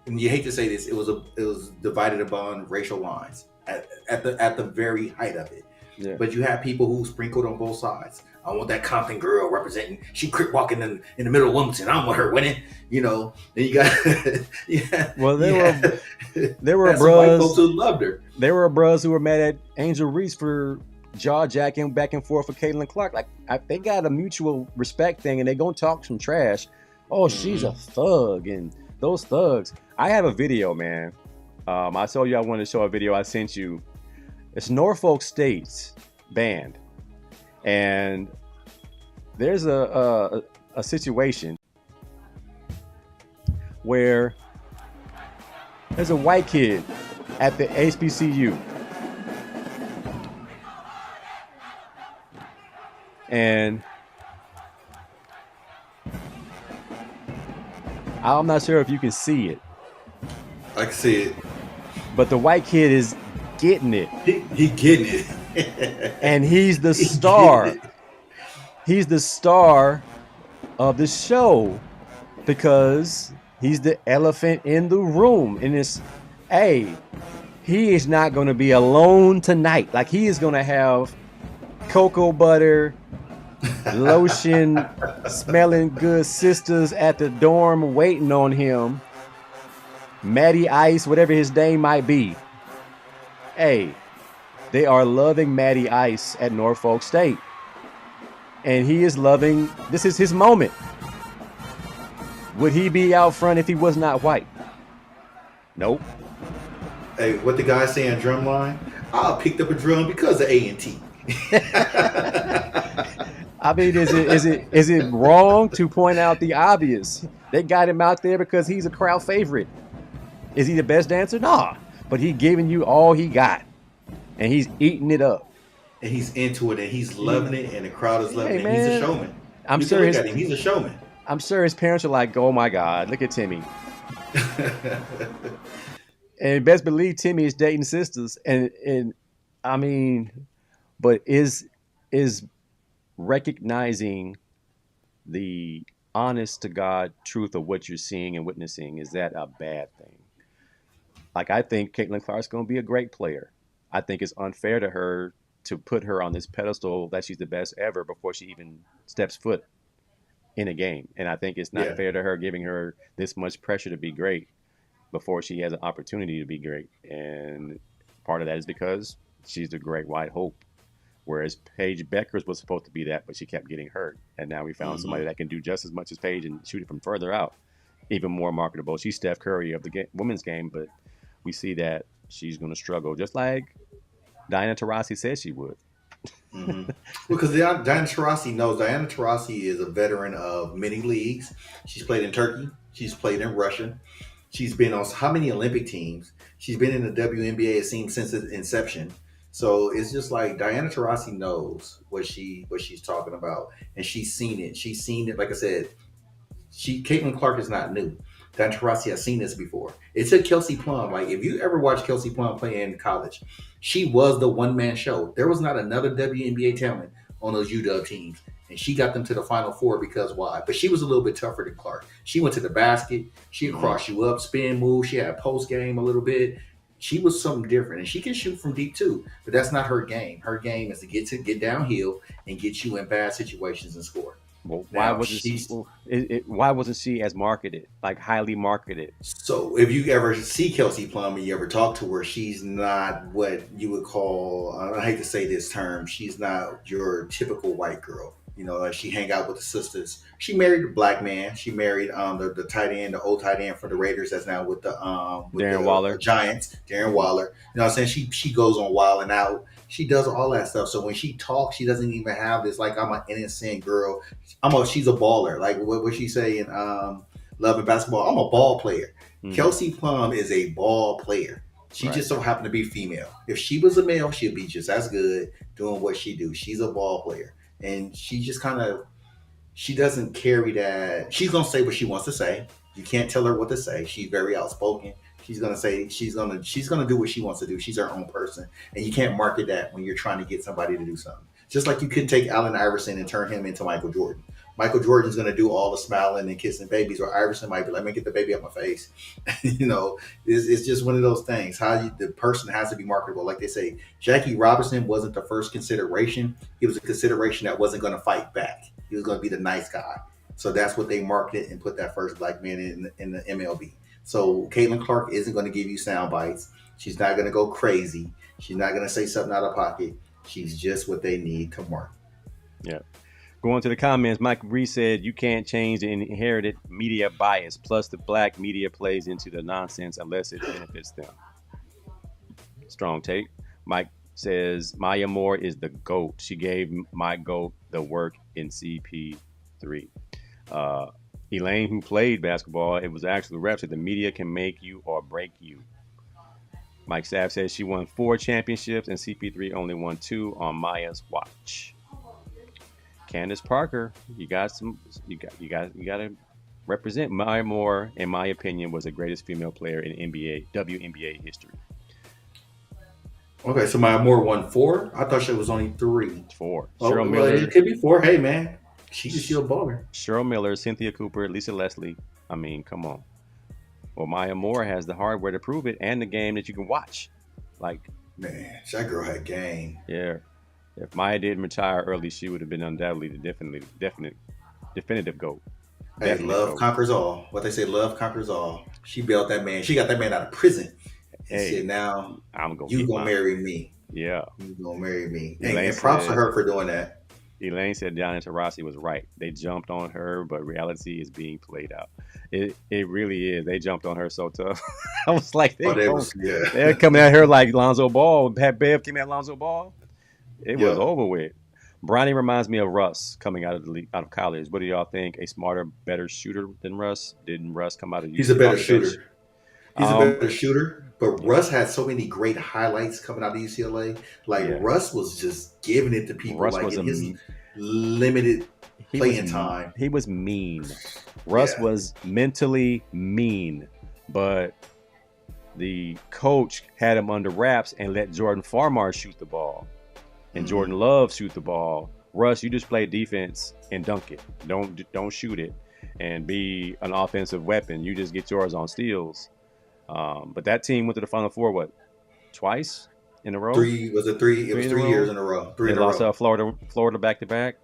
Speaker 2: And you hate to say this, it was divided upon racial lines at the very height of it.
Speaker 1: Yeah.
Speaker 2: But you have people who sprinkled on both sides. I want that Compton girl representing. She crip walking in the middle of Wilmington. I don't want her winning. Then you got yeah,
Speaker 1: Well,
Speaker 2: yeah.
Speaker 1: there were
Speaker 2: Had some white folks
Speaker 1: bros
Speaker 2: who loved her.
Speaker 1: there were bros who were mad at Angel Reese for jaw jacking back and forth with Caitlyn Clark. Like they got a mutual respect thing, and they gonna talk some trash. Oh, she's a
Speaker 2: Mm-hmm.
Speaker 1: thug, and those thugs. I have a video, man. I told you I wanted to show a video. I sent you. It's Norfolk State's band, and there's a situation where there's a white kid at the HBCU, and I'm not sure if you can see it,
Speaker 2: I can see it.
Speaker 1: but the white kid is getting it,
Speaker 2: He getting it.
Speaker 1: and he's the
Speaker 2: He getting
Speaker 1: star.
Speaker 2: it.
Speaker 1: He's the star of the show because he's the elephant in the room. And it's, hey, he is not going to be alone tonight. Like he is going to have cocoa butter, lotion, smelling good sisters at the dorm waiting on him. Matty Ice, whatever his name might be. Hey, they are loving Matty Ice at Norfolk State. And he is loving, this is his moment. Would he be out front if he was not white? Nope.
Speaker 2: Hey, what the guy saying drumline? I picked up a drum because of A&T.
Speaker 1: I mean, is it wrong to point out the obvious? They got him out there because he's a crowd favorite. Is he the best dancer? Nah. But he's giving you all he got. And he's eating it up.
Speaker 2: And he's into it and he's loving it and the crowd is loving
Speaker 1: Hey
Speaker 2: it. He's a
Speaker 1: man.
Speaker 2: showman.
Speaker 1: I'm
Speaker 2: You can
Speaker 1: sure
Speaker 2: look
Speaker 1: his
Speaker 2: at him. He's a showman.
Speaker 1: I'm sure his parents are like, oh my God, look at Timmy. And best believe Timmy is dating sisters. And I mean, but is recognizing the honest to God truth of what you're seeing and witnessing, is that a bad thing? Like I think Caitlin Clark's gonna be a great player. I think it's unfair to her to put her on this pedestal that she's the best ever before she even steps foot in a game. And I think it's not
Speaker 2: Yeah.
Speaker 1: fair to her giving her this much pressure to be great before she has an opportunity to be great. And part of that is because she's the great white hope. Whereas Paige Beckers was supposed to be that, but she kept getting hurt. And now we found somebody
Speaker 2: Hmm.
Speaker 1: that can do just as much as Paige and shoot it from further out, even more marketable. She's Steph Curry of the women's game, but we see that she's going to struggle, just like Diana Taurasi said she would.
Speaker 2: Hmm. Because Diana Taurasi knows. Diana Taurasi is a veteran of many leagues. She's played in Turkey. She's played in Russia. She's been on how many Olympic teams? She's been in the WNBA, it seems, since its inception. So it's just like Diana Taurasi knows what she's talking about, and she's seen it. She's seen it. Like I said, Caitlin Clark is not new. Diana Taurasi has seen this before. It took Kelsey Plum. Like if you ever watched Kelsey Plum play in college, she was the one man show. There was not another WNBA talent on those UW teams, and she got them to the Final Four because why? But she was a little bit tougher than Clark. She went to the basket. She would
Speaker 1: Mm-hmm.
Speaker 2: cross you up, spin move. She had post game a little bit. She was something different, and she can shoot from deep too. But that's not her game. Her game is to get downhill and get you in bad situations and score.
Speaker 1: Well, why
Speaker 2: Now
Speaker 1: wasn't
Speaker 2: she's
Speaker 1: why wasn't she as marketed, like highly marketed?
Speaker 2: So if you ever see Kelsey Plum and you ever talk to her, she's not what you would call, I hate to say this term, she's not your typical white girl. You know, like she hang out with the sisters. She married a black man. She married the tight end, the old tight end for the Raiders that's now with
Speaker 1: Darren
Speaker 2: the
Speaker 1: Waller.
Speaker 2: Giants, Darren Waller. You know what I'm saying? She goes on wild and out. She does all that stuff. So when she talks, she doesn't even have this like I'm an innocent girl. She's a baller. Like what she say in Love and Basketball? I'm a ball player.
Speaker 1: Mm-hmm.
Speaker 2: Kelsey Plum is a ball player. She
Speaker 1: Right.
Speaker 2: just so happened to be female. If she was a male, she'd be just as good doing what she do. She's a ball player, and she just kind of she doesn't carry that. She's gonna say what she wants to say. You can't tell her what to say. She's very outspoken. She's gonna do what she wants to do. She's her own person, and you can't market that when you're trying to get somebody to do something. Just like you couldn't take Allen Iverson and turn him into Michael Jordan. Michael Jordan's gonna do all the smiling and kissing babies, or Iverson might be like, "Let me get the baby out my face." You know, it's just one of those things. The person has to be marketable. Like they say, Jackie Robinson wasn't the first consideration. He was a consideration that wasn't going to fight back. He was going to be the nice guy. So that's what they marketed and put that first black man in the MLB. So Caitlin Clark isn't going to give you sound bites. She's not going to go crazy. She's not going to say something out of pocket. She's just what they need to market.
Speaker 1: Yeah. Going to the comments, Mike Reese said you can't change the inherited media bias. Plus, the black media plays into the nonsense unless it benefits them. Strong take. Mike says Maya Moore is the GOAT. She gave my GOAT the work in CP3. Elaine, who played basketball, it was actually ref that the media can make you or break you. Mike Sapp says she won 4 championships and CP3 only won 2 on Maya's watch. Candace Parker, you got to represent Maya Moore. In my opinion, was the greatest female player in WNBA history.
Speaker 2: Okay, so Maya Moore won 4. I thought she was only 3.
Speaker 1: 4.
Speaker 2: Oh,
Speaker 1: Cheryl
Speaker 2: well,
Speaker 1: Miller.
Speaker 2: it could be 4. Hey man, she's still a baller.
Speaker 1: Cheryl Miller, Cynthia Cooper, Lisa Leslie. I mean, come on. Well, Maya Moore has the hardware to prove it and the game that you can watch. Like,
Speaker 2: Man, that girl had game.
Speaker 1: yeah. If Maya didn't retire early, she would have been undoubtedly the definitive GOAT.
Speaker 2: Hey,
Speaker 1: Definite
Speaker 2: love
Speaker 1: GOAT.
Speaker 2: conquers all. What they say, love conquers all. She bailed that man. She got that man out of prison. And
Speaker 1: Hey,
Speaker 2: said, now
Speaker 1: I'm gonna
Speaker 2: you
Speaker 1: get
Speaker 2: gonna
Speaker 1: mine.
Speaker 2: marry me.
Speaker 1: Yeah.
Speaker 2: You gonna marry me.
Speaker 1: Elaine
Speaker 2: And props to
Speaker 1: said-
Speaker 2: her for doing that.
Speaker 1: Elaine said Diana Taurasi was right. They jumped on her, but reality is being played out. It really is. They jumped on her so tough. I was like, they're coming at her like Lonzo Ball. Pat Bev came at Lonzo Ball. It was over with. Bronny reminds me of Russ coming out of the league, out of college. What do y'all think? A smarter, better shooter than Russ? Didn't Russ come out of?
Speaker 2: He's a better shooter. He's a better shooter. But
Speaker 1: Yeah.
Speaker 2: Russ had so many great highlights coming out of UCLA. Like
Speaker 1: Yeah.
Speaker 2: Russ was just giving it to people.
Speaker 1: Russ
Speaker 2: like
Speaker 1: was
Speaker 2: in
Speaker 1: a
Speaker 2: his limited playing
Speaker 1: was,
Speaker 2: time.
Speaker 1: He was mean. Russ
Speaker 2: Yeah.
Speaker 1: was mentally mean, but the coach had him under wraps and let Jordan Farmar shoot the ball, and Jordan Love shoot the ball. Russ, you just play defense and dunk it. Don't shoot it and be an offensive weapon. You just get yours on steals. But that team went to the Final Four what, twice in a row?
Speaker 2: 3 was it 3? It was
Speaker 1: in a
Speaker 2: 3
Speaker 1: row?
Speaker 2: years in a row. 3
Speaker 1: They
Speaker 2: in a
Speaker 1: lost
Speaker 2: row.
Speaker 1: Florida back to back.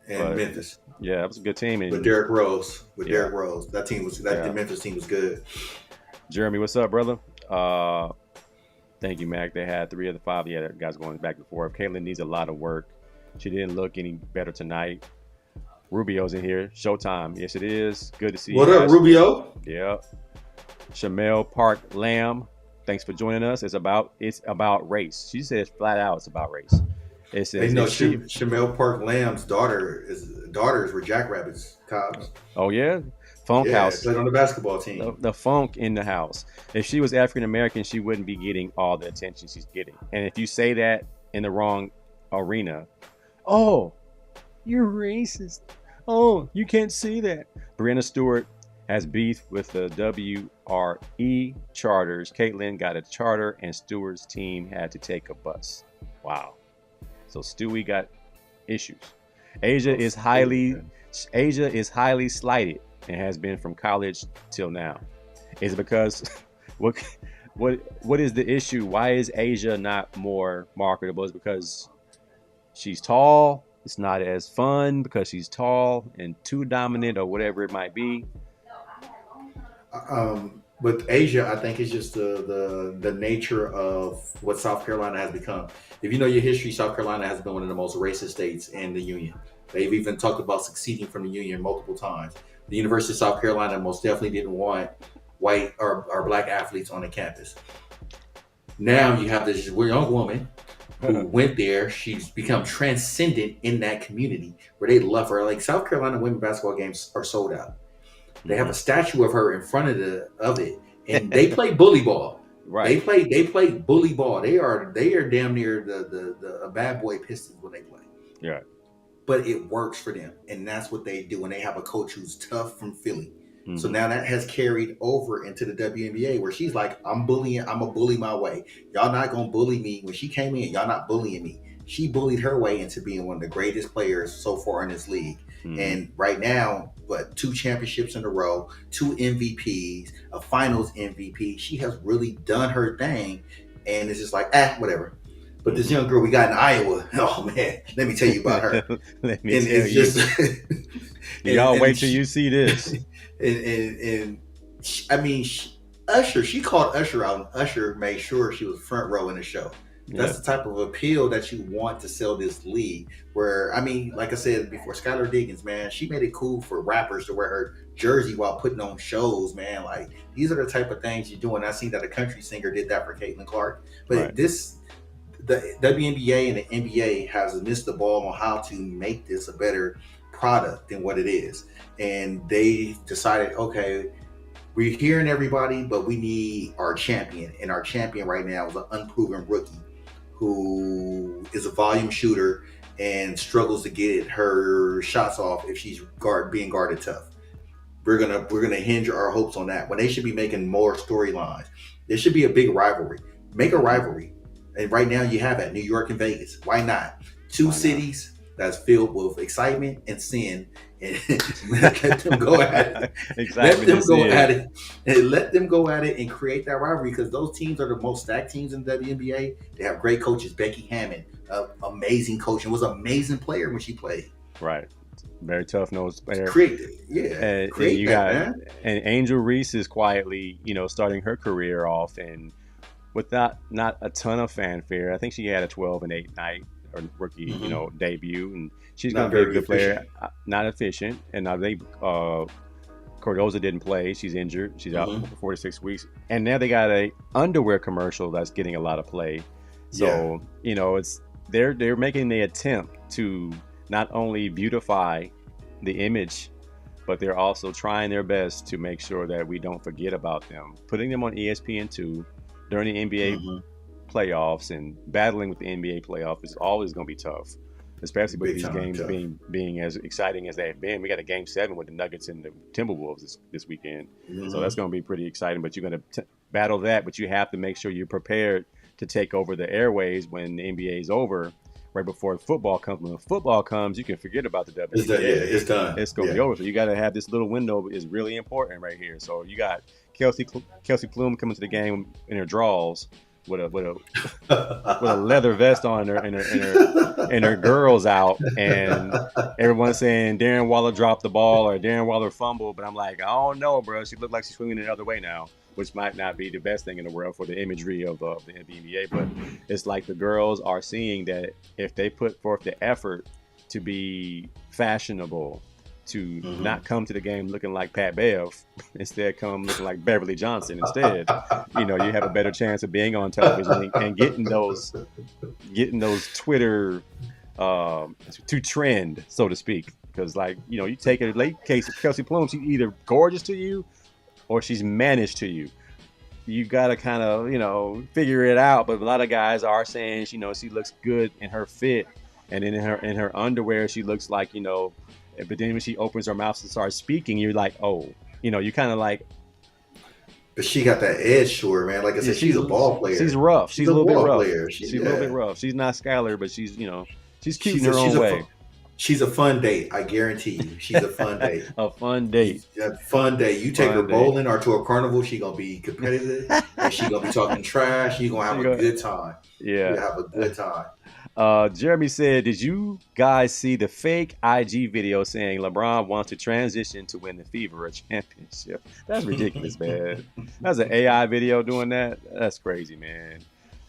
Speaker 2: And
Speaker 1: but-
Speaker 2: Memphis
Speaker 1: Yeah, it was a good team. And
Speaker 2: with Derrick Rose. With
Speaker 1: Yeah.
Speaker 2: Derrick Rose, that team was that
Speaker 1: Yeah.
Speaker 2: the Memphis team was good.
Speaker 1: Jeremy, what's up, brother? Thank you, Mac. They had 3 of the 5. Yeah, that guys going back and forth. Caitlyn needs a lot of work. She didn't look any better tonight. Rubio's in here. Showtime. Yes, it is. Good to see
Speaker 2: What
Speaker 1: you
Speaker 2: up,
Speaker 1: guys.
Speaker 2: Rubio?
Speaker 1: Yeah. Shamel Park Lamb. Thanks for joining us. It's about race. She says flat out it's about race. It says
Speaker 2: They know
Speaker 1: if she-
Speaker 2: Shamel Park Lamb's daughters were Jackrabbits cops.
Speaker 1: oh yeah, Funk
Speaker 2: Yeah,
Speaker 1: House.
Speaker 2: played on the basketball team.
Speaker 1: The funk in the house. If she was African American, she wouldn't be getting all the attention she's getting. And if you say that in the wrong arena, oh, you're racist. Oh, you can't see that. Brianna Stewart has beef with the WRE charters. Caitlyn got a charter, and Stewart's team had to take a bus. Wow. So Stewie got issues. Asia
Speaker 2: Oh,
Speaker 1: is
Speaker 2: Stewie,
Speaker 1: highly
Speaker 2: man.
Speaker 1: Asia is highly slighted and has been from college till now. Is it because what what is the issue? Why is Asia not more marketable? Is it because she's tall? It's not as fun because she's tall and too dominant or whatever it might be.
Speaker 2: With Asia, I think it's just the nature of what South Carolina has become. If you know your history, South Carolina has been one of the most racist states in the union. They've even talked about succeeding from the union multiple times. The University of South Carolina most definitely didn't want white or black athletes on the campus. Now you have this young woman who went there. She's become transcendent in that community where they love her. Like South Carolina women basketball games are sold out. They have a
Speaker 1: Mm-hmm.
Speaker 2: statue of her in front of it, and they play bully ball.
Speaker 1: Right.
Speaker 2: They play bully ball. They are damn near the a bad boy Pistons when they play.
Speaker 1: Yeah.
Speaker 2: But it works for them, and that's what they do. And they have a coach who's tough from Philly. So
Speaker 1: Mm-hmm.
Speaker 2: now that has carried over into the WNBA where she's like, I'm bullying, I'm a bully my way. Y'all not gonna bully me. When she came in, y'all not bullying me. She bullied her way into being one of the greatest players so far in this league.
Speaker 1: Mm-hmm.
Speaker 2: And right now, what, two championships in a row, two MVPs, a finals MVP. She has really done her thing. And it's just like, whatever. But this
Speaker 1: Mm-hmm.
Speaker 2: young girl we got in Iowa, oh man, let me tell you about her.
Speaker 1: Let me
Speaker 2: And
Speaker 1: tell
Speaker 2: it's
Speaker 1: you.
Speaker 2: just
Speaker 1: Y'all
Speaker 2: and
Speaker 1: wait till you see this.
Speaker 2: and I mean, Usher, she called Usher out, and Usher made sure she was front row in the show.
Speaker 1: Yeah.
Speaker 2: That's the type of appeal that you want to sell this league. Where I mean, like I said before, Skylar Diggins, man, she made it cool for rappers to wear her jersey while putting on shows, man. Like these are the type of things you do. And I seen that a country singer did that for Caitlin Clark.
Speaker 1: Right.
Speaker 2: But this, the WNBA and the NBA has missed the ball on how to make this a better product than what it is. And they decided, okay, we're hearing everybody, but we need our champion. And our champion right now is an unproven rookie who is a volume shooter and struggles to get her shots off if she's being guarded tough. We're gonna hinge our hopes on that when they should be making more storylines. There should be a big rivalry. Make a
Speaker 1: Mm-hmm.
Speaker 2: rivalry, and right now you have it, New York and Vegas. Why not? Two
Speaker 1: Why not?
Speaker 2: cities that's filled with excitement and sin, and let them go at it. Let
Speaker 1: Excitement
Speaker 2: them
Speaker 1: is
Speaker 2: go at
Speaker 1: in.
Speaker 2: it, and let them go at it and create that rivalry because those teams are the most stacked teams in the WNBA. They have great coaches. Becky Hammond, amazing coach, and was an amazing player when she played.
Speaker 1: Right. Very tough nosed player.
Speaker 2: Create, yeah,
Speaker 1: And
Speaker 2: create
Speaker 1: you
Speaker 2: that,
Speaker 1: got
Speaker 2: man.
Speaker 1: and Angel Reese is quietly, starting her career off and without not a ton of fanfare. I think she had a 12-8 night or rookie,
Speaker 2: Hmm.
Speaker 1: debut, and she's going
Speaker 2: Not
Speaker 1: to be a
Speaker 2: very
Speaker 1: good player.
Speaker 2: efficient.
Speaker 1: Not efficient, and now they Cordoza didn't play. She's injured. She's out
Speaker 2: Hmm.
Speaker 1: for 4 to 6 weeks, and now they got a underwear commercial that's getting a lot of play.
Speaker 2: Yeah.
Speaker 1: So it's they're making the attempt to not only beautify the image, but they're also trying their best to make sure that we don't forget about them. Putting them on ESPN2 during the NBA
Speaker 2: Hmm.
Speaker 1: playoffs and battling with the NBA playoff is always going to be tough, especially with
Speaker 2: Big
Speaker 1: these
Speaker 2: time
Speaker 1: games
Speaker 2: tough.
Speaker 1: being as exciting as they've been. We got a game 7 with the Nuggets and the Timberwolves this weekend, so
Speaker 2: Hmm.
Speaker 1: that's going to be pretty exciting. But you're going to battle that, but you have to make sure you're prepared to take over the airways when the NBA is over. Right before football comes, when football comes, you can forget about the
Speaker 2: It's done. Yeah,
Speaker 1: WNBA.
Speaker 2: it's done.
Speaker 1: It's gonna be
Speaker 2: Yeah.
Speaker 1: over. So you got to have this little window is really important right here. So you got Kelsey Plum coming to the game in her draws with a leather vest on her and her girls out, and everyone's saying Darren Waller dropped the ball or Darren Waller fumbled, but I'm like, I don't know, bro. She looked like she's swinging the other way now, which might not be the best thing in the world for the imagery of the NBA. But it's like the girls are seeing that if they put forth the effort to be fashionable, to
Speaker 2: Hmm.
Speaker 1: not come to the game looking like Pat Bev, instead come looking like Beverly Johnson instead, you have a better chance of being on television and getting those Twitter to trend, so to speak. Because you take it late case Kelsey Plum, she's either gorgeous to you or she's managed to you. You gotta kind of figure it out. But a lot of guys are saying she looks good in her fit, and in her underwear she looks like But then when she opens her mouth and starts speaking, you're like, oh, you kind of like,
Speaker 2: But she got that edge to her, man. Like I
Speaker 1: yeah,
Speaker 2: said, she's a ball
Speaker 1: she's
Speaker 2: player.
Speaker 1: rough.
Speaker 2: She's
Speaker 1: She's a
Speaker 2: a
Speaker 1: little bit
Speaker 2: ball
Speaker 1: rough.
Speaker 2: player.
Speaker 1: She's a little bit rough. She's not Skylar, but she's cute in
Speaker 2: She's
Speaker 1: her own
Speaker 2: a
Speaker 1: way.
Speaker 2: she's a fun date. I guarantee you, she's a fun date.
Speaker 1: A fun date.
Speaker 2: A fun date. You take her
Speaker 1: Fun date.
Speaker 2: bowling or to a carnival, she gonna be competitive and she gonna be talking trash. You gonna have a good time. You
Speaker 1: Yeah.
Speaker 2: have a good time.
Speaker 1: Jeremy said, "Did you guys see the fake IG video saying LeBron wants to transition to win the Fever a championship?" That's ridiculous, man. That's an AI video doing that. That's crazy, man.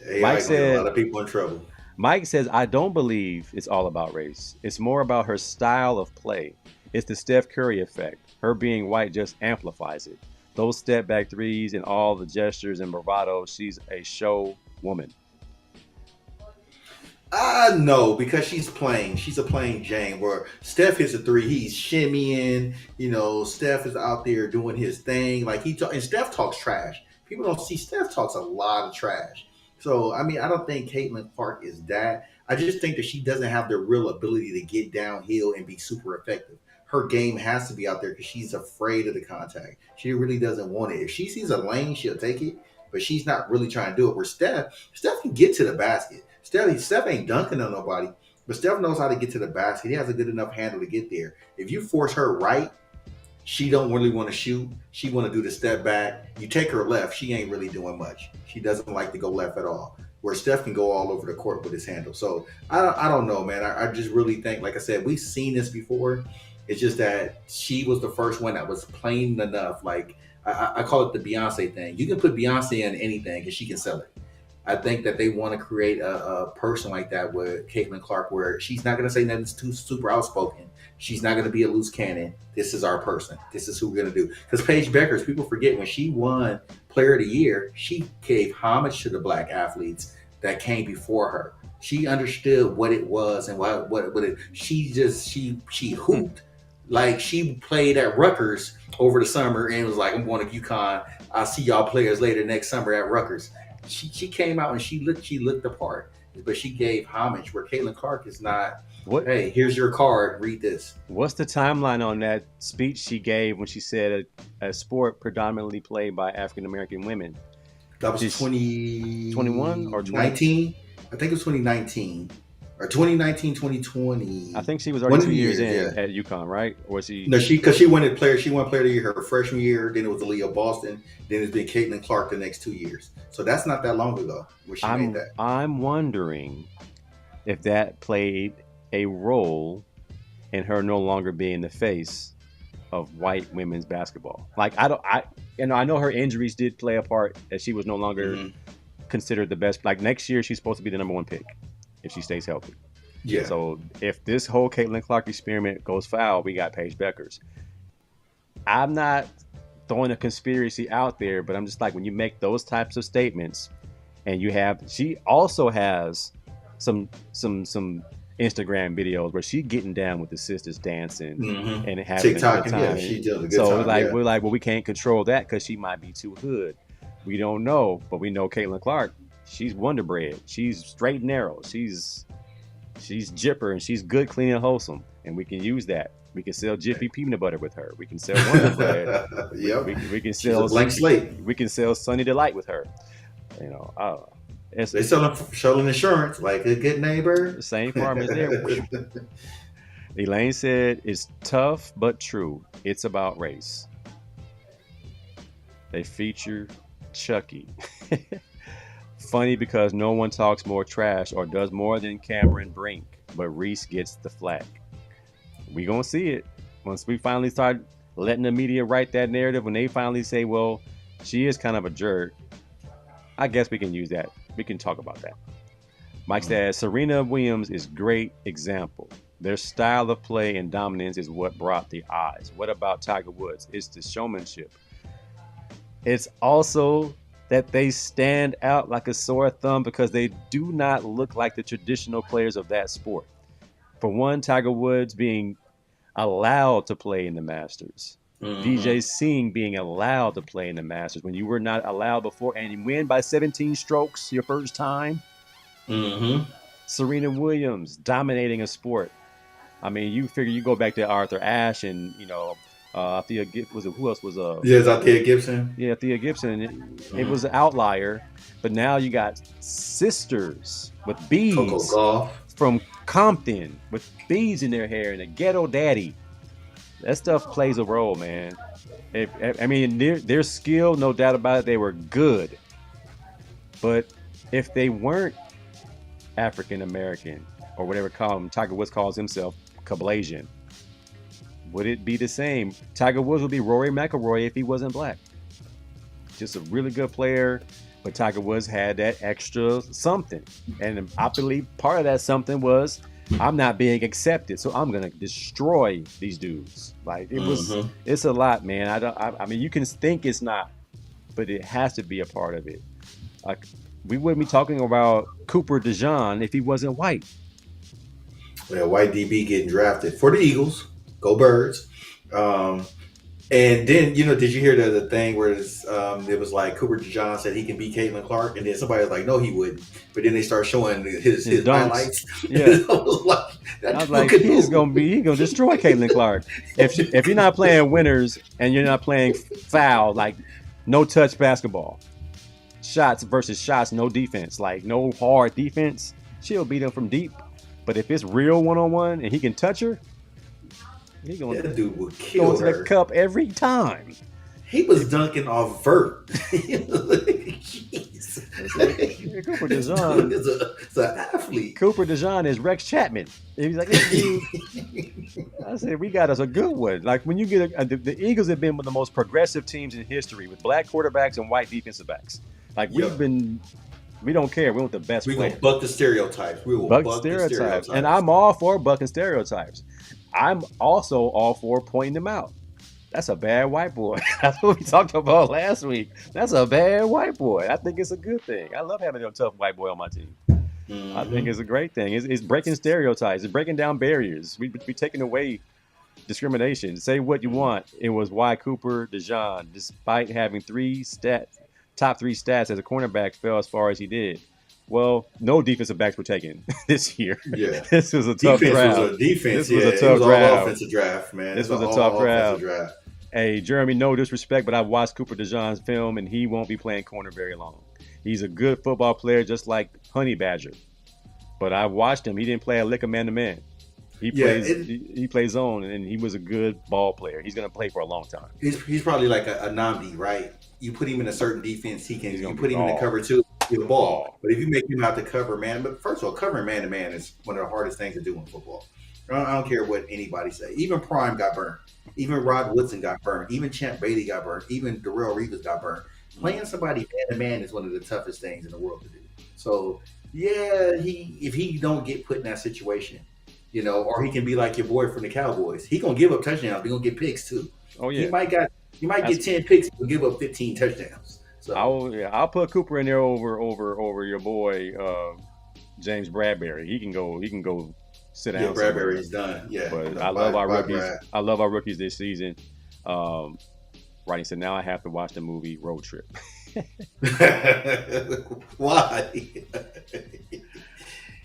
Speaker 2: AI
Speaker 1: Mike
Speaker 2: gonna get a lot
Speaker 1: said,
Speaker 2: of people in trouble.
Speaker 1: Mike says, I don't believe it's all about race. It's more about her style of play. It's the Steph Curry effect. Her being white just amplifies it. Those step back threes and all the gestures and bravado, she's a show woman.
Speaker 2: No, because she's playing. She's a playing Jane. Where Steph hits a three, he's shimmying. Steph is out there doing his thing. Like and Steph talks trash. People don't see Steph talks a lot of trash. So I mean, I don't think Caitlin Clark is that. I just think that she doesn't have the real ability to get downhill and be super effective. Her game has to be out there because she's afraid of the contact. She really doesn't want it. If she sees a lane, she'll take it, but she's not really trying to do it. Where Steph can get to the basket. Steph ain't dunking on nobody, but Steph knows how to get to the basket. He has a good enough handle to get there. If you force her right, she don't really want to shoot. She want to do the step back. You take her left, she ain't really doing much. She doesn't like to go left at all. Where Steph can go all over the court with his handle. So I don't know, man. I just really think, like I said, we've seen this before. It's just that she was the first one that was plain enough. Like I call it the Beyonce thing. You can put Beyonce in anything and she can sell it. I think that they want to create a person like that with Caitlin Clark, where she's not going to say nothing too super outspoken. She's not going to be a loose cannon. This is our person. This is who we're going to do. Because Paige Beckers, people forget when she won Player of the Year, she gave homage to the black athletes that came before her. She understood what it was and what it. She hooped like she played at Rutgers over the summer and was like, "I'm going to UConn. I'll see y'all players later next summer at Rutgers." She came out and she looked the part, but she gave homage. Where Caitlin Clark is not.
Speaker 1: What?
Speaker 2: Hey, here's your card. Read this.
Speaker 1: What's the timeline on that speech she gave when she said a sport predominantly played by African American women?
Speaker 2: That was
Speaker 1: 2021 or
Speaker 2: 2019. I think it was 2019 or 2019, 2020.
Speaker 1: I think she was already 2 years in at UConn, right? Or was she?
Speaker 2: No, she won player. She won player of the year her freshman year. Then it was Aaliyah Boston. Then it's been Caitlin Clark the next 2 years. So that's not that long ago where she made that.
Speaker 1: I'm wondering if that played a role in her no longer being the face of white women's basketball. Like I know her injuries did play a part, that she was no longer considered the best. Like next year, she's supposed to be the number one pick if she stays healthy.
Speaker 2: Yeah.
Speaker 1: So if this whole Caitlin Clark experiment goes foul, we got Paige Beckers. I'm not throwing a conspiracy out there, but I'm just like, when you make those types of statements, and she also has some Instagram videos where she getting down with the sisters dancing and having
Speaker 2: TikTok,
Speaker 1: a good time.
Speaker 2: Yeah, she does a good
Speaker 1: so
Speaker 2: time.
Speaker 1: We're like, well, we can't control that because she might be too hood. We don't know, but we know Caitlin Clark. She's Wonder Bread. She's straight and narrow. She's jipper and she's good, clean, and wholesome, and we can use that. We can sell Jiffy peanut butter with her. We can sell Wonder Bread.
Speaker 2: Yep.
Speaker 1: We can sell
Speaker 2: blank slate.
Speaker 1: We can sell Sunny Delight with her.
Speaker 2: They selling insurance like a good neighbor.
Speaker 1: The same farmers there. Elaine said, "It's tough but true. It's about race." They feature Chucky. Funny because no one talks more trash or does more than Cameron Brink, but Reese gets the flack. We gonna see it once we finally start letting the media write that narrative. When they finally say, "Well, she is kind of a jerk," I guess we can use that. We can talk about that. Mike says, Serena Williams is great example. Their style of play and dominance is what brought the eyes. What about Tiger Woods? It's the showmanship. It's also that they stand out like a sore thumb because they do not look like the traditional players of that sport. For one, Tiger Woods being allowed to play in the Masters. DJ Singh being allowed to play in the Masters when you were not allowed before, and you win by 17 strokes your first time. Serena Williams dominating a sport. I mean, you figure you go back to Arthur Ashe and Thea was it who else was
Speaker 2: Yeah, is out there Gibson,
Speaker 1: yeah, Thea Gibson. It
Speaker 2: mm-hmm.
Speaker 1: was an outlier, but now you got sisters with
Speaker 2: Coco
Speaker 1: beads
Speaker 2: Golf.
Speaker 1: from Compton with beads in their hair and a ghetto daddy. That stuff plays a role, man. I mean, their skill, no doubt about it, they were good. But if they weren't African American or whatever call him, Tiger Woods calls himself Kablasian, would it be the same? Tiger Woods would be Rory McIlroy if he wasn't black. Just a really good player, but Tiger Woods had that extra something. And I believe part of that something was I'm not being accepted, so I'm gonna destroy these dudes. Like
Speaker 2: Mm-hmm.
Speaker 1: it's a lot, man. I mean, you can think it's not, but it has to be a part of it. Like we wouldn't be talking about Cooper DeJean if he wasn't white.
Speaker 2: Yeah, white DB getting drafted for the Eagles. Go Birds. Um, and then, did you hear the thing where it was like Cooper DeJean said he can beat Caitlyn Clark, and then somebody was like, no, he wouldn't. But then they start showing
Speaker 1: His
Speaker 2: his
Speaker 1: dunks,
Speaker 2: highlights.
Speaker 1: yeah.
Speaker 2: I was like,
Speaker 1: I
Speaker 2: that
Speaker 1: was
Speaker 2: dude
Speaker 1: like,
Speaker 2: could move.
Speaker 1: he's gonna destroy Caitlin Clark. If you're not playing winners and you're not playing foul, like no touch basketball, shots versus shots, no defense, like no hard defense, she'll beat him from deep. But if it's real one on one and he can touch her, he gonna
Speaker 2: That dude would
Speaker 1: going
Speaker 2: kill
Speaker 1: to the
Speaker 2: her.
Speaker 1: cup every time.
Speaker 2: He was dunking off vert. Jeez.
Speaker 1: I said, yeah,
Speaker 2: This dude is an athlete.
Speaker 1: Cooper DeJean is Rex Chapman. And he's like, this dude. I said, we got us a good one. Like when you get the Eagles have been one of the most progressive teams in history with black quarterbacks and white defensive backs. Like
Speaker 2: Yep.
Speaker 1: we don't care. We want the best
Speaker 2: We're
Speaker 1: player.
Speaker 2: gonna buck the stereotypes. We will
Speaker 1: Buck
Speaker 2: buck the
Speaker 1: stereotypes. And
Speaker 2: stereotypes.
Speaker 1: I'm all for bucking stereotypes. I'm also all for pointing them out. That's a bad white boy. That's what we talked about last week. That's a bad white boy. I think it's a good thing. I love having a tough white boy on my team. I think
Speaker 2: Mm-hmm.
Speaker 1: it's a great thing. It's breaking stereotypes. It's breaking down barriers. We taking away discrimination. Say what you want. It was why Cooper DeJean, despite having top three stats as a cornerback, fell as far as he did. Well, no defensive backs were taken this year.
Speaker 2: Yeah.
Speaker 1: This was a tough draft.
Speaker 2: Defense.
Speaker 1: This was
Speaker 2: Yeah,
Speaker 1: a
Speaker 2: it
Speaker 1: tough
Speaker 2: was all
Speaker 1: draft.
Speaker 2: offensive draft, man.
Speaker 1: This
Speaker 2: It's
Speaker 1: was a
Speaker 2: all
Speaker 1: tough
Speaker 2: offensive
Speaker 1: draft.
Speaker 2: draft.
Speaker 1: Hey, Jeremy, no disrespect, but I've watched Cooper DeJean's film, and he won't be playing corner very long. He's a good football player, just like Honey Badger. But I watched him. He didn't play a lick of man to man. He plays zone, and he was a good ball player. He's gonna play for a long time.
Speaker 2: He's probably like a Namdi, right? You put him in a certain defense, he can.
Speaker 1: He's gonna
Speaker 2: You
Speaker 1: be
Speaker 2: put him in the
Speaker 1: ball.
Speaker 2: cover two, get the ball.
Speaker 1: Ball.
Speaker 2: But if you make him out to cover man, but first of all, covering man to man is one of the hardest things to do in football. I don't care what anybody say. Even Prime got burned. Even Rod Woodson got burned. Even Champ Bailey got burned. Even Darrell Reeves got burned. Playing somebody man to man is one of the toughest things in the world to do. So yeah, if he don't get put in that situation, or he can be like your boy from the Cowboys. He gonna give up touchdowns. He gonna get picks too.
Speaker 1: Oh
Speaker 2: He
Speaker 1: yeah,
Speaker 2: might got he might
Speaker 1: That's,
Speaker 2: get 10 picks and give up 15 touchdowns. So
Speaker 1: I'll put Cooper in there over your boy James Bradbury. He can go sit
Speaker 2: yeah,
Speaker 1: down somewhere.
Speaker 2: Bradbury's done. Yeah,
Speaker 1: But I love our
Speaker 2: bye,
Speaker 1: rookies.
Speaker 2: Brad.
Speaker 1: I love our rookies this season. Right, he said now I have to watch the movie Road Trip.
Speaker 2: Why?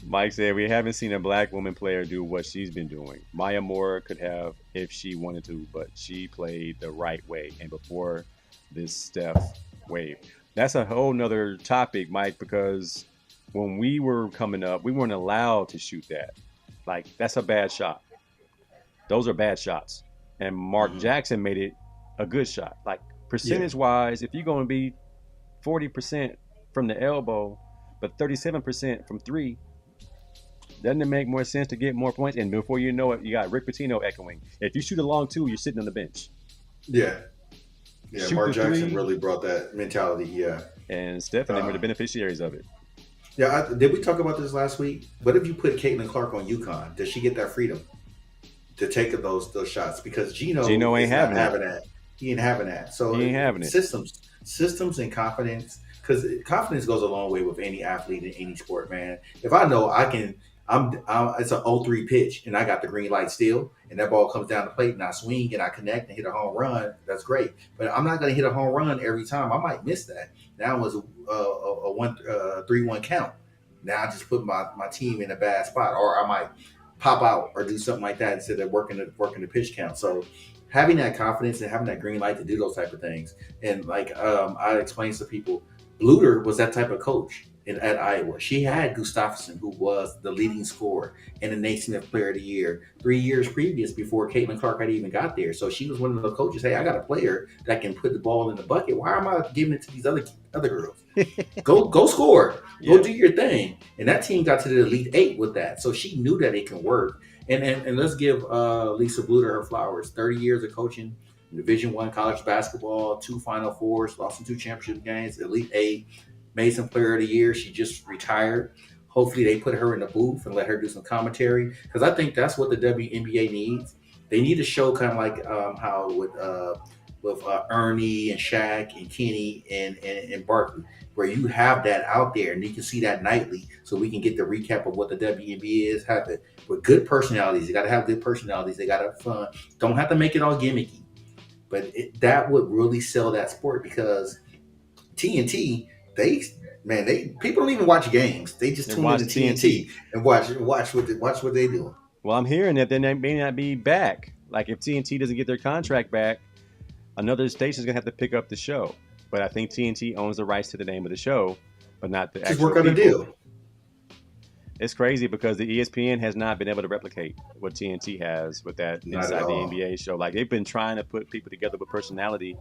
Speaker 1: Mike said we haven't seen a black woman player do what she's been doing. Maya Moore could have if she wanted to, but she played the right way. And before this Steph wave, that's a whole nother topic, Mike, because when we were coming up, we weren't allowed to shoot that. Like that's a bad shot. Those are bad shots. And Mark
Speaker 2: Mhm.
Speaker 1: Jackson made it a good shot. Like
Speaker 2: Yeah,
Speaker 1: percentage wise, if you're going to be 40% from the elbow, but 37% from three, doesn't it make more sense to get more points? And before you know it, you got Rick Pitino echoing. If you shoot a long two, you're sitting on the bench.
Speaker 2: yeah, yeah.
Speaker 1: Shoot
Speaker 2: Mark
Speaker 1: the
Speaker 2: Jackson
Speaker 1: three,
Speaker 2: really brought that mentality. Yeah,
Speaker 1: and Steph and them are the beneficiaries of it.
Speaker 2: yeah. Did we talk about this last week? What if you put Caitlin Clark on UConn? Does she get that freedom to take those shots? Because Gino
Speaker 1: Gino ain't
Speaker 2: is not
Speaker 1: having
Speaker 2: having
Speaker 1: that.
Speaker 2: that. He ain't having that. So
Speaker 1: He ain't having it.
Speaker 2: systems, and confidence. Because confidence goes a long way with any athlete in any sport, man. If I know I can, it's an 0-3 pitch, and I got the green light still, and that ball comes down the plate, and I swing and I connect and hit a home run. That's great. But I'm not going to hit a home run every time. I might miss that. Now it was a 3-1 count. Now I just put my team in a bad spot, or I might pop out or do something like that instead of working the pitch count. So having that confidence and having that green light to do those type of things, and like I explain to people, Bluter was that type of coach at Iowa. She had Gustafson, who was the leading scorer and the Naismith Player of the Year 3 years previous before Caitlin Clark had even got there. So she was one of the coaches. Hey, I got a player that can put the ball in the bucket. Why am I giving it to these other girls? Go score. Go
Speaker 1: Yeah.
Speaker 2: do your thing. And that team got to the Elite Eight with that. So she knew that it can work. And let's give Lisa Bluter her flowers. 30 years of coaching, Division One college basketball, 2 Final Fours, lost in 2 championship games, Elite Eight, Mason Player of the Year. She just retired. Hopefully they put her in the booth and let her do some commentary, because I think that's what the WNBA needs. They need to show kind of like how with Ernie and Shaq and Kenny and Barkley, where you have that out there and you can see that nightly, so we can get the recap of what the WNBA is. Have it with good personalities. You got to have good personalities. They got to have fun. Don't have to make it all gimmicky, but that would really sell that sport, because TNT, they people don't even watch games. They just
Speaker 1: They
Speaker 2: tune into
Speaker 1: watch TNT.
Speaker 2: TNT and watch what they do.
Speaker 1: Well, I'm hearing that they may not be back. Like if TNT doesn't get their contract back, another station's gonna have to pick up the show. But I think TNT owns the rights to the name of the show, but not the
Speaker 2: Just
Speaker 1: actual
Speaker 2: work on a
Speaker 1: people.
Speaker 2: deal.
Speaker 1: It's crazy because the ESPN has not been able to replicate what TNT has with that
Speaker 2: Not at
Speaker 1: Inside the
Speaker 2: all.
Speaker 1: NBA show. Like they've been trying to put people together with personality,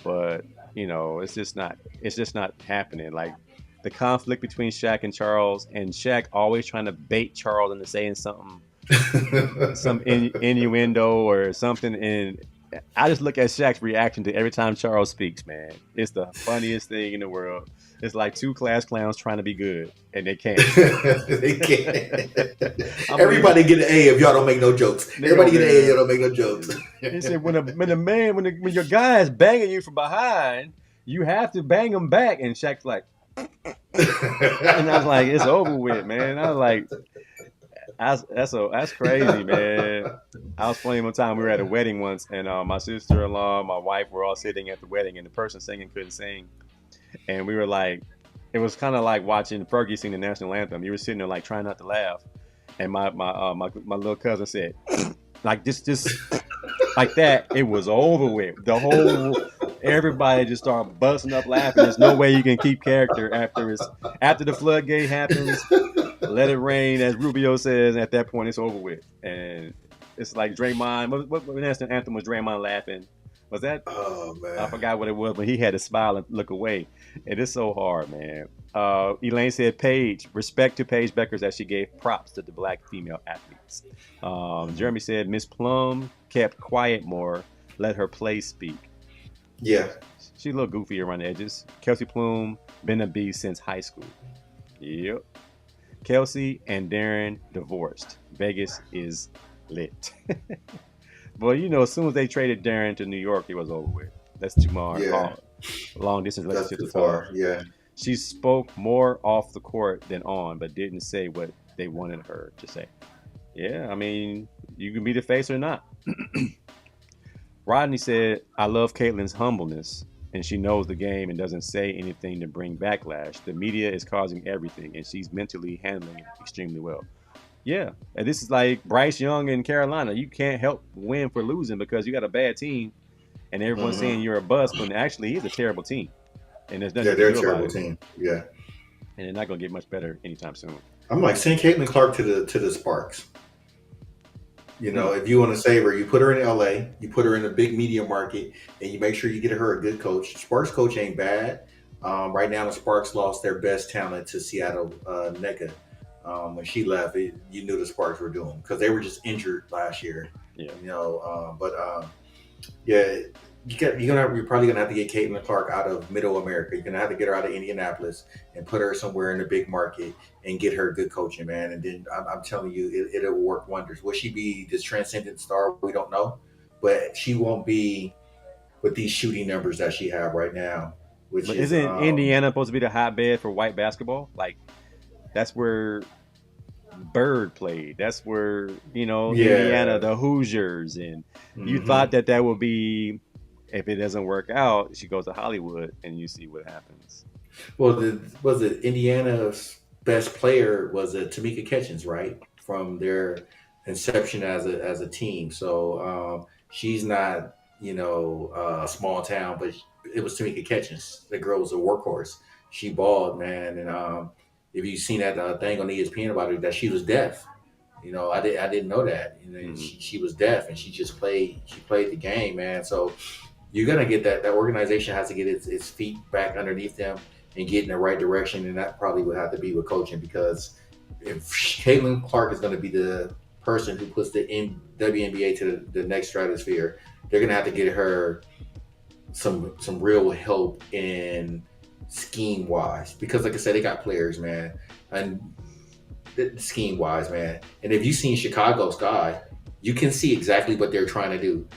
Speaker 1: but it's just not happening. Like the conflict between Shaq and Charles, and Shaq always trying to bait Charles into saying something, some innuendo or something. And I just look at Shaq's reaction to every time Charles speaks, man. It's the funniest thing in the world. It's like two class clowns trying to be good, and they can't.
Speaker 2: They can't.
Speaker 1: I mean,
Speaker 2: Everybody get an A if y'all don't make no jokes.
Speaker 1: nigga,
Speaker 2: Everybody get an A if y'all
Speaker 1: man.
Speaker 2: don't make no jokes.
Speaker 1: He said when your guy is banging you from behind, you have to bang him back. And Shaq's like, and I was like, it's over with, man. I was like, that's crazy, man. I was playing one time. We were at a wedding once, and my sister-in-law, my wife, were all sitting at the wedding, and the person singing couldn't sing, and we were like, it was kind of like watching Fergie sing the national anthem. You were sitting there like trying not to laugh, and my little cousin said, like just like that. It was over with. Everybody just started busting up laughing. There's no way you can keep character after the floodgate happens. Let it rain, as Rubio says. At that point, it's over with, and it's like Draymond. What national anthem was Draymond laughing? Was that?
Speaker 2: Oh
Speaker 1: I
Speaker 2: man.
Speaker 1: forgot what it was, but he had to smile and look away. It is so hard, man. Elaine said, "Paige, respect to Paige Beckers as she gave props to the black female athletes." Jeremy said, "Miss Plum kept quiet more, let her play speak.
Speaker 2: Yeah.
Speaker 1: She a little goofy around the edges." Kelsey Plume been a beast since high school. Yep. Kelsey and Darren divorced. Vegas is lit. But as soon as they traded Darren to New York, it was over with. That's too
Speaker 2: Yeah.
Speaker 1: long distance
Speaker 2: That's
Speaker 1: relationships
Speaker 2: too
Speaker 1: is hard.
Speaker 2: far. Yeah.
Speaker 1: She spoke more off the court than on, but didn't say what they wanted her to say. Yeah, I mean, you can be the face or not. Rodney said, "I love Caitlyn's humbleness, and she knows the game and doesn't say anything to bring backlash. The media is causing everything, and she's mentally handling it extremely well." Yeah, and this is like Bryce Young in Carolina. You can't help win for losing because you got a bad team, and everyone's saying
Speaker 2: Hmm.
Speaker 1: you're a bust when actually he's a terrible team, and there's nothing
Speaker 2: Yeah,
Speaker 1: you can
Speaker 2: they're a
Speaker 1: do about
Speaker 2: terrible
Speaker 1: it.
Speaker 2: team. Yeah.
Speaker 1: And they're not going to get much better anytime soon.
Speaker 2: I'm like, send Caitlin Clark to the Sparks.
Speaker 1: Hmm.
Speaker 2: If you want to save her, you put her in LA, you put her in a big media market, and you make sure you get her a good coach. Sparks coach ain't bad. Right now, the Sparks lost their best talent to Seattle NECA. When she left, you knew the Sparks were doomed because they were just injured last year.
Speaker 1: Yeah.
Speaker 2: But yeah, you're probably gonna have to get Caitlin Clark out of Middle America. You're gonna have to get her out of Indianapolis and put her somewhere in the big market and get her good coaching, man. And then I'm telling you, it'll work wonders. Will she be this transcendent star? We don't know, but she won't be with these shooting numbers that she have right now, which
Speaker 1: But
Speaker 2: is
Speaker 1: isn't Indiana supposed to be the hotbed for white basketball? Like that's where Bird played. That's where Indiana,
Speaker 2: yeah.
Speaker 1: the Hoosiers, and you thought
Speaker 2: Hmm.
Speaker 1: that would be. If it doesn't work out, she goes to Hollywood, and you see what happens.
Speaker 2: Well, was it Indiana's best player was Tamika Catchings, right? From their inception as a team. So she's not, small town, but it was Tamika Catchings. The girl was a workhorse. She balled, man, and if you seen that thing on ESPN about her, that she was deaf. I didn't know that.
Speaker 1: Hmm.
Speaker 2: She was deaf, and she played the game, man. So you're gonna get that organization has to get its feet back underneath them and get in the right direction, and that probably would have to be with coaching, because if Caitlin Clark is going to be the person who puts the WNBA to the next stratosphere, they're going to have to get her some real help in scheme wise, because like I said, they got players, man, and scheme wise, man. And if you've seen Chicago Sky, you can see exactly what they're trying to do.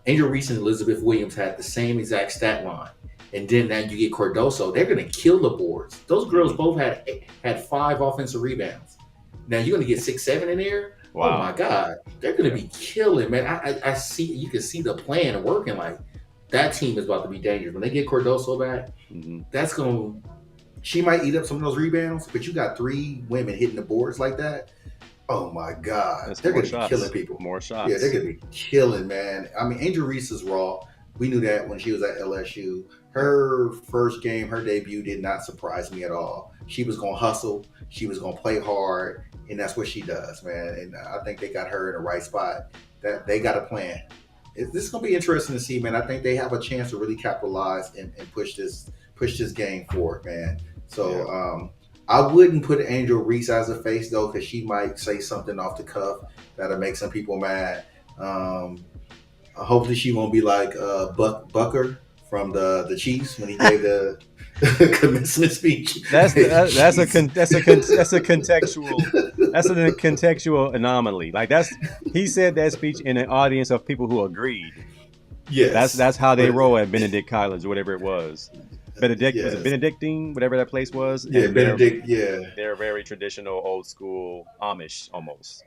Speaker 2: Angel Reese and Elizabeth Williams had the same exact stat line. And then now you get Cardoso, they're going to kill the boards. Those girls
Speaker 1: Hmm.
Speaker 2: both had 5 offensive rebounds. Now you're going to get 6, 7 in there. Oh my
Speaker 1: Wow.
Speaker 2: God, they're going to
Speaker 1: Yeah.
Speaker 2: be killing, man. I see, you can see the plan working. Like, that team is about to be dangerous when they get Cardoso back.
Speaker 1: Hmm.
Speaker 2: That's going to She might eat up some of those rebounds, but you got 3 women hitting the boards like that. Oh my God,
Speaker 1: That's
Speaker 2: they're
Speaker 1: more
Speaker 2: going to be killing
Speaker 1: shots.
Speaker 2: people.
Speaker 1: More
Speaker 2: Yeah, they're
Speaker 1: shots.
Speaker 2: going to be killing, man. I mean, Angel Reese is raw. We knew that when she was at LSU. Her first game, her debut did not surprise me at all. She was going to hustle. She was going to play hard, and that's what she does, man. And I think they got her in the right spot. That they got a plan. This is going to be interesting to see, man. I think they have a chance to really capitalize and push this game forward, man.
Speaker 1: Yeah.
Speaker 2: So I wouldn't put Angel Reese as a face though, because she might say something off the cuff that'll make some people mad. Um, Hopefully, she won't be like Bucker from the Chiefs when he gave the commencement speech. Jeez.
Speaker 1: That's a contextual anomaly. Like he said that speech in an audience of people who agreed.
Speaker 2: Yes,
Speaker 1: That's how they
Speaker 2: but
Speaker 1: roll at Benedict College, whatever it was. Benedict was it
Speaker 2: yes,
Speaker 1: Benedictine, whatever that place was,
Speaker 2: yeah,
Speaker 1: and
Speaker 2: Benedict, yeah,
Speaker 1: they're very traditional, old school Amish almost.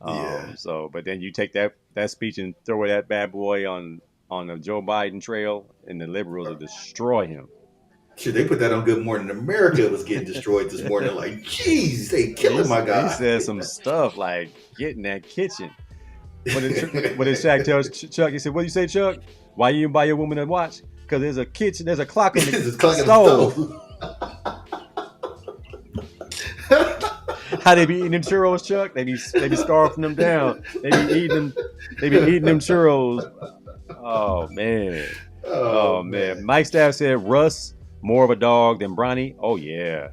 Speaker 2: yeah.
Speaker 1: So, but then you take that speech and throw that bad boy on the Joe Biden trail, and the liberals will destroy him.
Speaker 2: Shit, they put that on Good Morning America. It was getting destroyed this morning. Like, jeez, they
Speaker 1: he
Speaker 2: killing my
Speaker 1: he
Speaker 2: guy.
Speaker 1: said some stuff like get in that kitchen. What did Shaq tell Chuck? He said, "What do you say, Chuck? Why you buy your woman a watch? Because there's a kitchen, there's a clock on the
Speaker 2: It's clocking the
Speaker 1: stove."
Speaker 2: stove.
Speaker 1: How they be eating them churros, Chuck? They be scarfing them down. They be eating them churros. Oh man.
Speaker 2: Oh
Speaker 1: Oh man.
Speaker 2: man,
Speaker 1: Mike Staff said Russ more of a dog than Bronny. Oh yeah.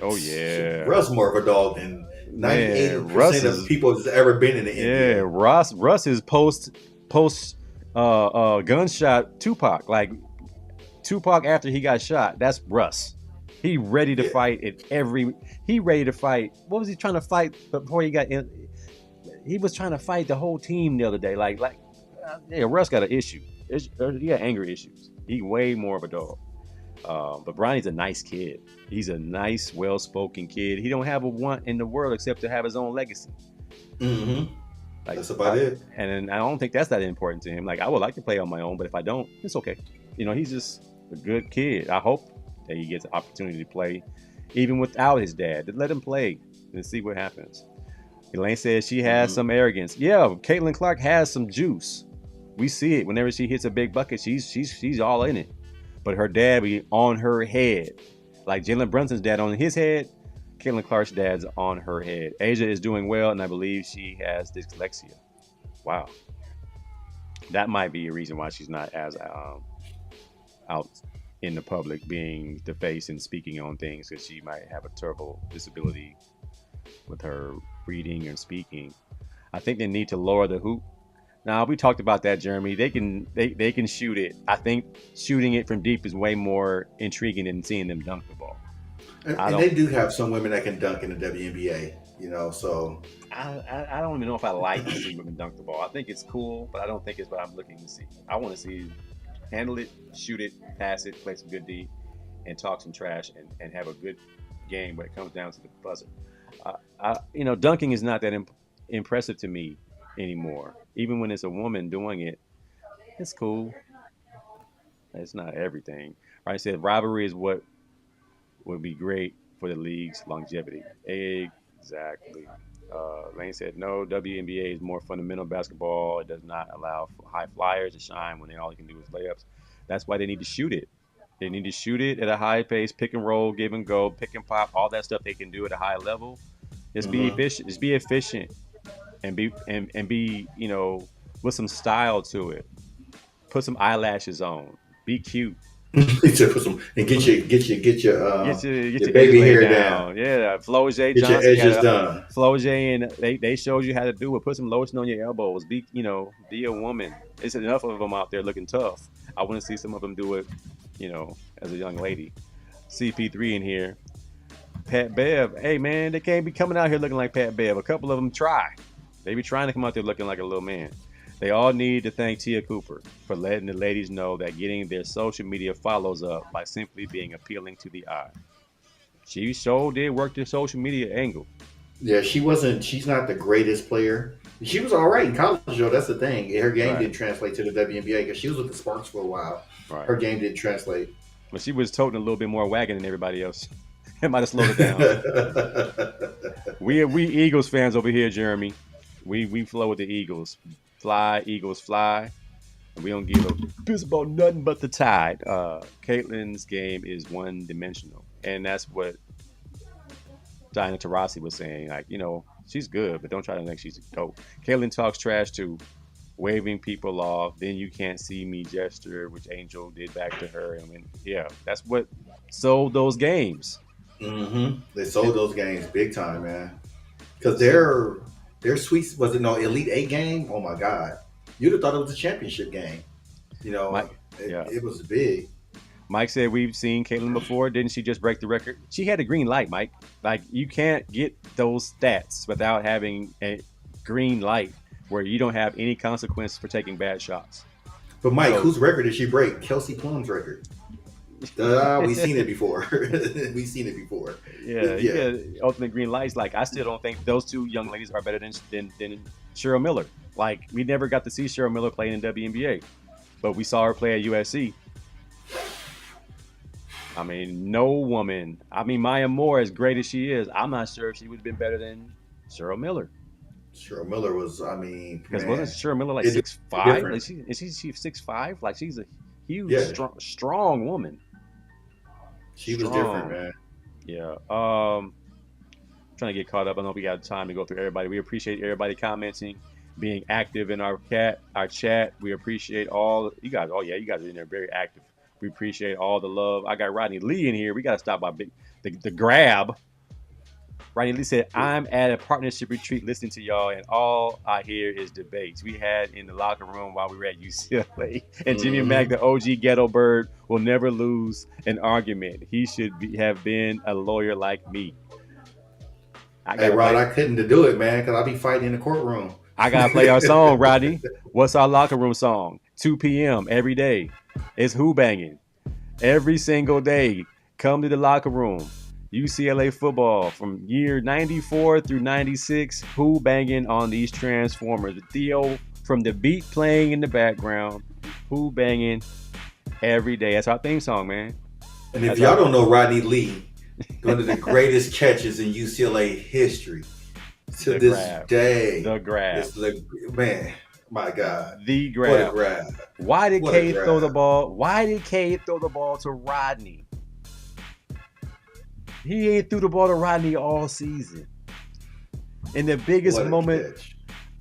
Speaker 1: Oh yeah.
Speaker 2: Russ more of a dog than
Speaker 1: Man,
Speaker 2: 98% of people that's ever been in the
Speaker 1: yeah,
Speaker 2: NBA.
Speaker 1: Russ is post gunshot Tupac. Like Tupac after he got shot. That's Russ. He ready to
Speaker 2: Yeah,
Speaker 1: fight at every. He ready to fight. What was he trying to fight before he got in? He was trying to fight the whole team the other day. Yeah, Russ got an issue. He got anger issues. He way more of a dog. But Bronny's a nice kid. He's a nice, well-spoken kid. He don't have a want in the world except to have his own legacy.
Speaker 2: hmm
Speaker 1: Like,
Speaker 2: that's about it.
Speaker 1: and I don't think that's that important to him. Like, I would like to play on my own, but if I don't, it's okay. He's just a good kid. I hope that he gets an opportunity to play, even without his dad. Let him play and see what happens. Elaine says she has
Speaker 2: hmm
Speaker 1: some arrogance. Yeah, Caitlin Clark has some juice. We see it whenever she hits a big bucket. She's all in it. But her dad be on her head, like Jalen Brunson's dad on his head. Caitlin Clark's dad's on her head. Asia is doing well, and I believe she has dyslexia. Wow, that might be a reason why she's not as out in the public, being the face and speaking on things, because she might have a terrible disability with her reading and speaking. I think they need to lower the hoop. Now we talked about that, Jeremy. They can shoot it. I think shooting it from deep is way more intriguing than seeing them dunk the ball. I
Speaker 2: And
Speaker 1: don't
Speaker 2: they do have some women that can dunk in the WNBA. So
Speaker 1: I don't even know if I like to see women dunk the ball. I think it's cool, but I don't think it's what I'm looking to see. I want to see handle it, shoot it, pass it, play some good D, and talk some trash and have a good game when it comes down to the buzzer. Dunking is not that impressive to me anymore. Even when it's a woman doing it, it's cool. It's not everything. Right? I said rivalry is what would be great for the league's longevity. Exactly. Lane said, no, WNBA is more fundamental basketball. It does not allow high flyers to shine when all you can do is layups. That's why they need to shoot it. They need to shoot it at a high pace, pick and roll, give and go, pick and pop, all that stuff they can do at a high level. Just be
Speaker 2: Mm-hmm.
Speaker 1: efficient. Just be efficient and be with some style to it. Put some eyelashes on. Be cute.
Speaker 2: To put some and
Speaker 1: Get
Speaker 2: your
Speaker 1: your edges
Speaker 2: baby
Speaker 1: laid
Speaker 2: hair down.
Speaker 1: down. Yeah, Flo J.
Speaker 2: Get your
Speaker 1: Johnson got
Speaker 2: edges
Speaker 1: a
Speaker 2: done.
Speaker 1: Flo J. And they showed you how to do it. Put some lotion on your elbows. Be a woman. It's enough of them out there looking tough. I want to see some of them do it. As a young lady. CP3 in here. Pat Bev. Hey man, they can't be coming out here looking like Pat Bev. A couple of them try. They be trying to come out there looking like a little man. They all need to thank Tia Cooper for letting the ladies know that getting their social media follows up by simply being appealing to the eye. She sure did work the social media angle.
Speaker 2: Yeah, she wasn't. She's not the greatest player. She was all right in college, though. That's the thing. Her game
Speaker 1: Right,
Speaker 2: didn't translate to the WNBA because she was with the Sparks for a while.
Speaker 1: right.
Speaker 2: Her game didn't translate.
Speaker 1: But she was toting a little bit more wagon than everybody else. It might have slowed it down. We Eagles fans over here, Jeremy. We flow with the Eagles. Fly, Eagles fly. And we don't give a piss about nothing but the tide. Caitlyn's game is one dimensional. And that's what Diana Taurasi was saying. Like, she's good, but don't try to think she's a goat. Caitlyn talks trash too, waving people off. Then you can't see me gesture, which Angel did back to her. I mean, yeah, that's what sold those games.
Speaker 2: Mm-hmm. They sold those games big time, man. Because their sweet was it no Elite Eight game? Oh my God, you'd have thought it was a championship game.
Speaker 1: Mike,
Speaker 2: It,
Speaker 1: yeah.
Speaker 2: it was big.
Speaker 1: Mike said we've seen Caitlyn before. Didn't she just break the record? She had a green light, Mike. Like you can't get those stats without having a green light where you don't have any consequence for taking bad shots.
Speaker 2: But Mike,
Speaker 1: So
Speaker 2: whose record did she break? Kelsey Plum's record. We've seen it before. We've seen it before.
Speaker 1: yeah, you
Speaker 2: Yeah.
Speaker 1: get ultimate green lights. Like I still don't think those two young ladies are better than Cheryl Miller. Like we never got to see Cheryl Miller play in WNBA, but we saw her play at USC. I mean, no woman. I mean, Maya Moore, as great as she is, I'm not sure if she would have been better than Cheryl Miller.
Speaker 2: Cheryl Miller was, I mean,
Speaker 1: Because wasn't
Speaker 2: man,
Speaker 1: Cheryl Miller like
Speaker 2: it's
Speaker 1: 6'5"?
Speaker 2: different.
Speaker 1: Like she 6'5"? Like she's a huge,
Speaker 2: Yeah,
Speaker 1: strong woman.
Speaker 2: she was different,
Speaker 1: Strong.
Speaker 2: man.
Speaker 1: Yeah. Trying to get caught up. I don't know if we got time to go through everybody. We appreciate everybody commenting, being active in our chat. We appreciate all you guys. Oh yeah, you guys are in there very active. We appreciate all the love. I got Rodney Lee in here. We got to stop by the grab. Rodney Lee said, I'm at a partnership retreat listening to y'all, and all I hear is debates we had in the locker room while we were at UCLA. And Jimmy Mack,
Speaker 2: Hmm.
Speaker 1: the OG ghetto bird, will never lose an argument. He should have been a lawyer like me. I
Speaker 2: Hey,
Speaker 1: gotta
Speaker 2: Rod,
Speaker 1: play.
Speaker 2: I couldn't do it, man, because I be fighting in the courtroom.
Speaker 1: I gotta play our song, Rodney. What's our locker room song? 2 p.m. every day. It's who banging every single day. Come to the locker room. UCLA football from year 94 through 96. Who banging on these transformers? Theo from the beat playing in the background. Who banging every day? That's our theme song, man.
Speaker 2: And if
Speaker 1: That's
Speaker 2: y'all
Speaker 1: our
Speaker 2: don't know Rodney Lee, one of the greatest catches in UCLA history to
Speaker 1: the
Speaker 2: this
Speaker 1: grab.
Speaker 2: day,
Speaker 1: The grab.
Speaker 2: it's the man. My God,
Speaker 1: The
Speaker 2: what a
Speaker 1: grab.
Speaker 2: grab!
Speaker 1: Why did
Speaker 2: What a
Speaker 1: K throw the
Speaker 2: grab!
Speaker 1: ball? Why did K throw the ball to Rodney? He ain't threw the ball to Rodney all season. In the biggest
Speaker 2: What a
Speaker 1: moment
Speaker 2: catch!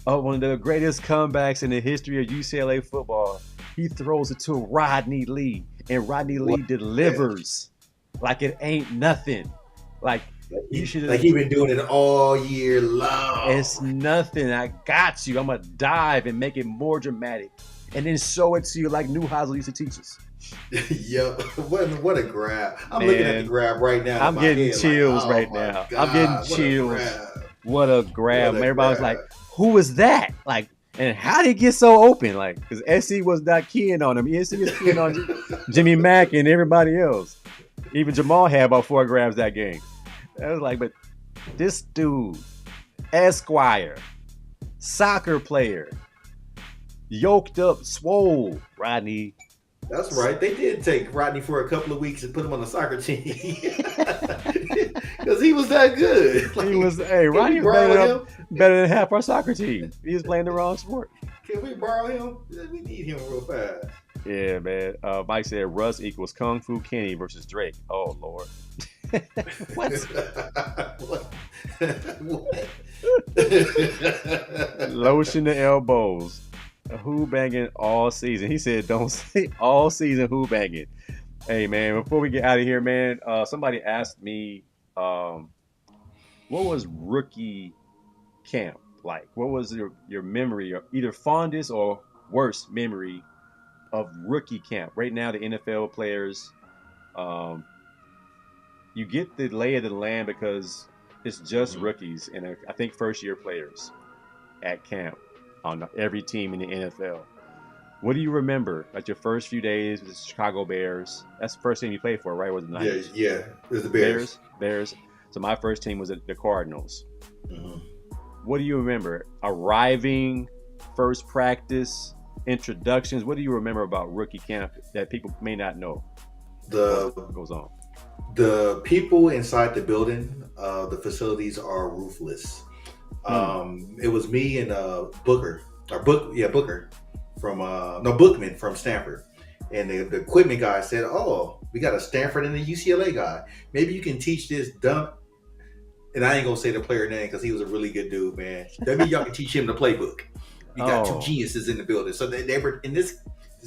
Speaker 1: of one of the greatest comebacks in the history of UCLA football, he throws it to Rodney Lee, and Rodney
Speaker 2: What
Speaker 1: Lee
Speaker 2: a catch!
Speaker 1: delivers like it ain't nothing. Like you should
Speaker 2: Like
Speaker 1: have.
Speaker 2: he been doing it all year long.
Speaker 1: It's nothing. I got you. I'm gonna dive and make it more dramatic, and then show it to you like Newhouse used to teach us.
Speaker 2: Yo, what a grab! I'm looking at the
Speaker 1: Man,
Speaker 2: grab right now in
Speaker 1: I'm
Speaker 2: my
Speaker 1: getting
Speaker 2: head, like,
Speaker 1: chills
Speaker 2: oh
Speaker 1: right
Speaker 2: my
Speaker 1: now. I'm getting
Speaker 2: God, what a
Speaker 1: chills.
Speaker 2: grab!
Speaker 1: What a
Speaker 2: What
Speaker 1: grab.
Speaker 2: a
Speaker 1: Everybody was like,
Speaker 2: grab!
Speaker 1: who was that? Like, and how did he get so open? Like, because SC was not keying on him. SC was keying on Jimmy Mack and everybody else. Even Jamal had about 4 grabs that game. I was like, but this dude, Esquire, soccer player, yoked up, swole, Rodney.
Speaker 2: That's right. They did take Rodney for a couple of weeks and put him on the soccer team. because he was that good.
Speaker 1: He
Speaker 2: Like,
Speaker 1: was, hey,
Speaker 2: can we
Speaker 1: Ronnie was
Speaker 2: borrow him?
Speaker 1: better than half our soccer team. He was playing the wrong sport.
Speaker 2: Can we borrow him? We need him real fast.
Speaker 1: Yeah, man. Mike said Russ equals Kung Fu Kenny versus Drake. Oh Lord. What?
Speaker 2: What? What?
Speaker 1: Lotion the elbows. Who banging all season? He said, "Don't say all season who banging." Hey, man. Before we get out of here, man, somebody asked me, um, what was rookie camp like? What was your memory, or either fondest or worst memory of rookie camp? Right now, the NFL players, um, you get the lay of the land because it's just
Speaker 2: Mhm.
Speaker 1: rookies and I think first year players at camp on every team in the NFL. What do you remember at your first few days with the Chicago Bears? That's the first team you played for, right? Was the
Speaker 2: Yeah,
Speaker 1: Niners?
Speaker 2: yeah. It was the Bears.
Speaker 1: Bears. So my first team was the Cardinals.
Speaker 2: Mhm.
Speaker 1: What do you remember? Arriving, first practice, introductions. What do you remember about rookie camp that people may not know? What
Speaker 2: The
Speaker 1: goes on?
Speaker 2: the people inside the building, the facilities are ruthless.
Speaker 1: Hmm.
Speaker 2: It was me and Booker, Booker from no Bookman from Stanford, and the equipment guy said, "Oh, we got a Stanford and a UCLA guy. Maybe you can teach this dumb." And I ain't gonna say the player name because he was a really good dude, man. That means y'all can teach him the playbook. You got two
Speaker 1: Oh,
Speaker 2: geniuses in the building, so they were in this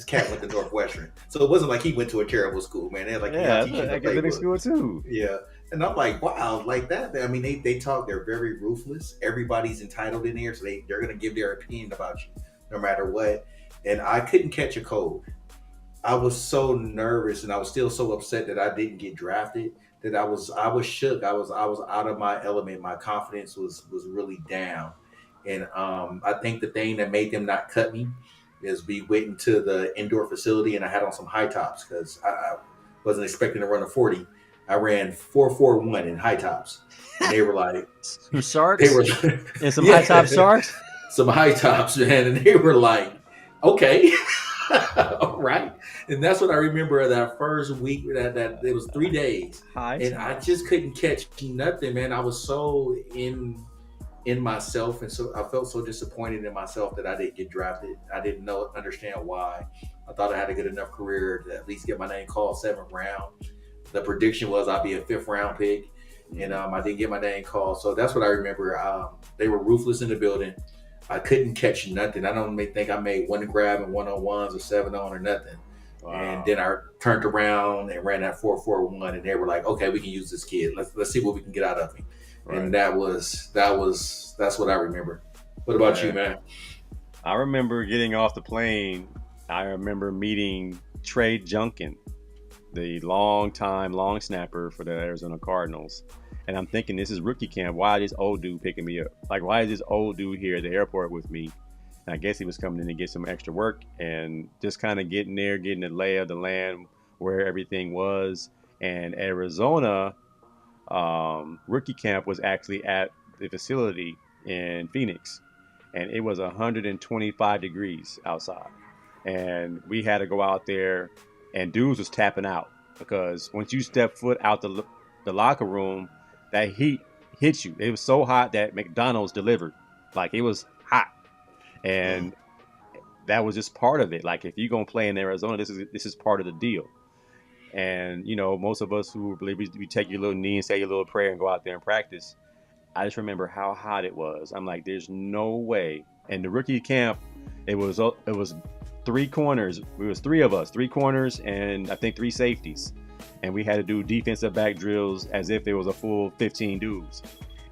Speaker 2: cat went to Northwestern, so it wasn't like he went to a terrible school, man. They're like, "Yeah, I'll
Speaker 1: yeah,
Speaker 2: teach you
Speaker 1: that's
Speaker 2: the
Speaker 1: academic
Speaker 2: playbook."
Speaker 1: school too.
Speaker 2: Yeah. And I'm like, wow, like that. I mean, they talk, they're very ruthless. Everybody's entitled in here, so they're going to give their opinion about you no matter what. And I couldn't catch a cold. I was so nervous and I was still so upset that I didn't get drafted that I was shook. I was out of my element. My confidence was really down. And I think the thing that made them not cut me is we went into the indoor facility and I had on some high tops because I wasn't expecting to run a 40. I ran 4.41 in high tops. And they were like,
Speaker 1: Some
Speaker 2: they
Speaker 1: sharks
Speaker 2: were
Speaker 1: and some high top
Speaker 2: yeah,
Speaker 1: sharks.
Speaker 2: some high tops, man. And they were like, okay. All right. And that's what I remember of that first week. That it was 3 days,
Speaker 1: High
Speaker 2: and I
Speaker 1: tops.
Speaker 2: just couldn't catch nothing, man. I was so in myself, and so I felt so disappointed in myself that I didn't get drafted. I didn't understand why. I thought I had a good enough career to at least get my name called seventh round. The prediction was I'd be a fifth round pick, and
Speaker 1: Mm-hmm.
Speaker 2: I didn't get my name called. So that's what I remember. They were ruthless in the building. I couldn't catch nothing. I don't think I made one grab in 1-on-1s or 7-on or nothing. And
Speaker 1: Wow.
Speaker 2: then I turned around and ran that 4.41, and they were like, "Okay, we can use this kid. Let's see what we can get out of him."
Speaker 1: Right.
Speaker 2: And that's what I remember. What about you,
Speaker 1: Yeah.
Speaker 2: man?
Speaker 1: I remember getting off the plane. I remember meeting Trey Junkin, the long snapper for the Arizona Cardinals. And I'm thinking, this is rookie camp. Why is this old dude picking me up? Like, why is this old dude here at the airport with me? And I guess he was coming in to get some extra work and just kind of getting there, getting the lay of the land where everything was. And Arizona rookie camp was actually at the facility in Phoenix, and it was 125 degrees outside, and we had to go out there, and dudes was tapping out because once you step foot out the locker room, that heat hits you. It was so hot that McDonald's delivered, like it was hot,
Speaker 2: Mm.
Speaker 1: and that was just part of it. Like if you're gonna play in Arizona, this is part of the deal. And most of us who believe we take your little knee and say your little prayer and go out there and practice. I just remember how hot it was. I'm like, there's no way. And the rookie camp, it was three corners. It was three of us, three corners, and I think three safeties. And we had to do defensive back drills as if there was a full 15 dudes.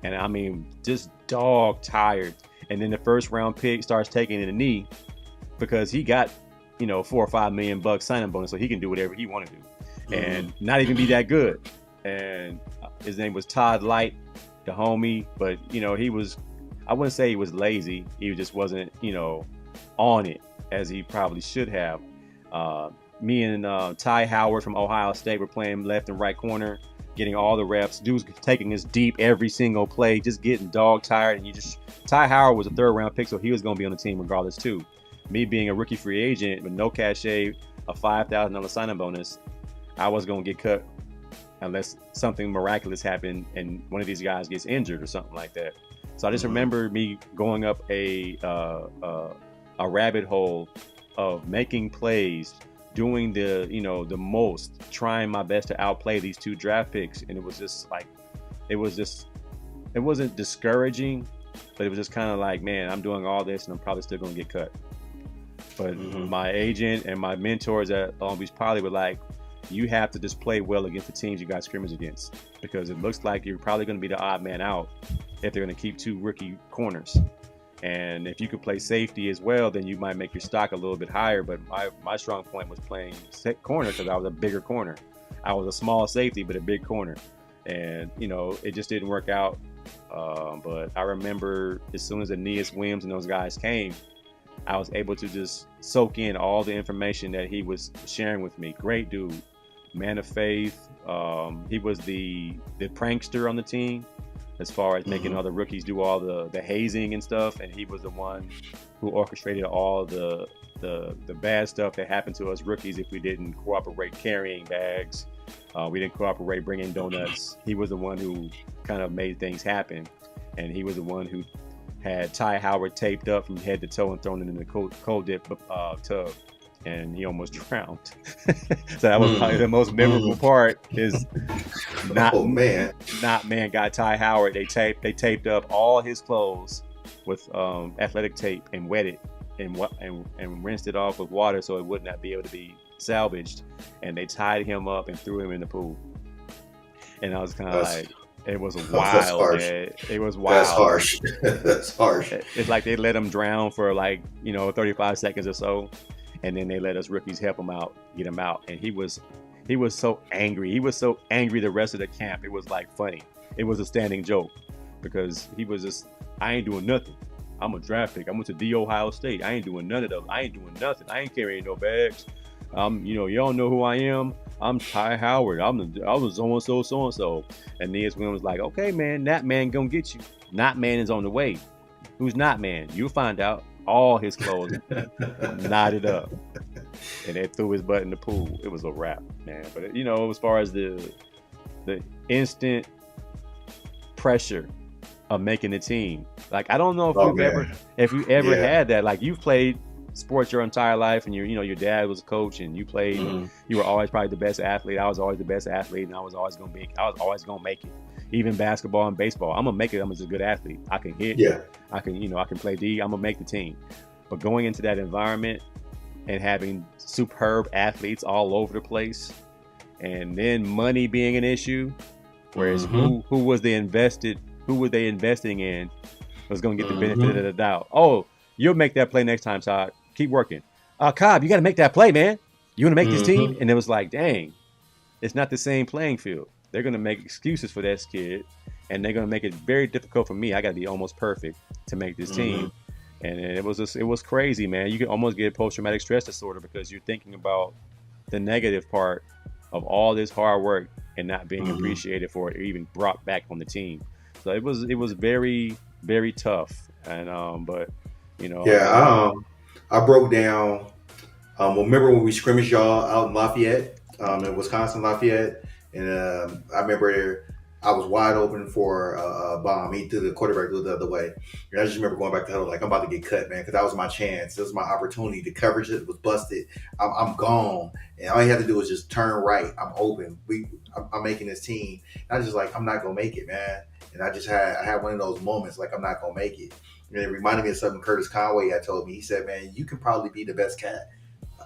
Speaker 1: And I mean, just dog tired. And then the first round pick starts taking in a knee because he got, $4 or $5 million signing bonus, so he can do whatever he want to do,
Speaker 2: Mm-hmm.
Speaker 1: and not even be that good. And his name was Todd Light, the homie, but he was. I wouldn't say he was lazy. He just wasn't, on it as he probably should have. Me and Ty Howard from Ohio State were playing left and right corner, getting all the reps. Dude's taking us deep every single play, just getting dog tired. And Ty Howard was a third round pick, so he was going to be on the team regardless too. Me being a rookie free agent with no cachet, a $5,000 signing bonus, I was going to get cut unless something miraculous happened and one of these guys gets injured or something like that. So I just
Speaker 2: Mm-hmm.
Speaker 1: remember me going up a rabbit hole of making plays, doing the most, trying my best to outplay these two draft picks, and it was just like it was just it wasn't discouraging, but it was just kind of like, man, I'm doing all this and I'm probably still gonna get cut. But
Speaker 2: Mm-hmm.
Speaker 1: my agent and my mentors at Long Beach Poly were like, you have to just play well against the teams you got scrimmage against, because it looks like you're probably going to be the odd man out if they're going to keep two rookie corners. And if you could play safety as well, then you might make your stock a little bit higher. But my strong point was playing corner, because I was a bigger corner. I was a small safety, but a big corner. And, it just didn't work out. But I remember as soon as Aeneas Williams and those guys came, I was able to just soak in all the information that he was sharing with me. Great dude, man of faith. He was the prankster on the team, as far as making
Speaker 2: Mm-hmm.
Speaker 1: other rookies do all the hazing and stuff. And he was the one who orchestrated all the bad stuff that happened to us rookies if we didn't cooperate carrying bags. We didn't cooperate bringing donuts. He was the one who kind of made things happen. And he was the one who had Ty Howard taped up from head to toe and thrown it in the cold dip tub, and he almost drowned. So that was probably the most memorable part. Is not
Speaker 2: Oh man.
Speaker 1: not man got Ty Howard. They taped up all his clothes with athletic tape and wet it and rinsed it off with water so it would not be able to be salvaged. And they tied him up and threw him in the pool. And I was kind of
Speaker 2: That's
Speaker 1: like, it was
Speaker 2: that's
Speaker 1: wild,
Speaker 2: harsh.
Speaker 1: man. It was
Speaker 2: That's
Speaker 1: wild.
Speaker 2: harsh. That's harsh.
Speaker 1: It's like they let him drown for 35 seconds or so, and then they let us rookies help him out, get him out. And he was so angry. He was so angry the rest of the camp. It was like funny. It was a standing joke, because he was just, I ain't doing nothing. I'm a draft pick. I went to the Ohio State. I ain't doing none of those. I ain't doing nothing. I ain't carrying no bags. Y'all know who I am. I'm Ty Howard. I was so and so, so and so. And Nias Williams was like, okay, man, that man gonna get you. Not man is on the way. Who's not man? You'll find out. All his clothes knotted up, and they threw his butt in the pool. It was a wrap, man. But as far as the instant pressure of making the team, like, I don't know if
Speaker 2: Oh
Speaker 1: you've ever
Speaker 2: man.
Speaker 1: if you ever
Speaker 2: Yeah.
Speaker 1: had that. Like, you've played sports your entire life, and your dad was a coach, and you played.
Speaker 2: Mhm.
Speaker 1: You were always probably the best athlete. I was always the best athlete, and I was always gonna make it. Even basketball and baseball, I'm gonna make it. I'm just a good athlete. I can hit.
Speaker 2: Yeah.
Speaker 1: I can play D. I'm gonna make the team. But going into that environment and having superb athletes all over the place, and then money being an issue, whereas
Speaker 2: Mhm.
Speaker 1: who were they investing in was gonna get the benefit
Speaker 2: Mhm.
Speaker 1: of the doubt. Oh, you'll make that play next time, Todd. Keep working. Cobb, you got to make that play, man. You want to make this team?
Speaker 2: Mhm.
Speaker 1: And it was like, dang, it's not the same playing field. They're gonna make excuses for this kid, and they're gonna make it very difficult for me. I got to be almost perfect to make this team. And it was crazy, man. You can almost get post-traumatic stress disorder, because you're thinking about the negative part of all this hard work and not being
Speaker 2: Mhm.
Speaker 1: appreciated for it, or even brought back on the team. So it was very, very tough. And but
Speaker 2: Yeah. I broke down. Remember when we scrimmaged y'all out in Lafayette, in Wisconsin, Lafayette, and I remember I was wide open for a bomb. He threw the quarterback threw it the other way, and I just remember going back to huddle like, I'm about to get cut, man, because that was my chance. This was my opportunity. The coverage was busted. I'm gone, and all you have to do is just turn right. I'm open. I'm making this team. And I was just like, I'm not gonna make it, man. And I had one of those moments like, I'm not gonna make it. And it reminded me of something Curtis Conway had told me. He said, man, you can probably be the best cat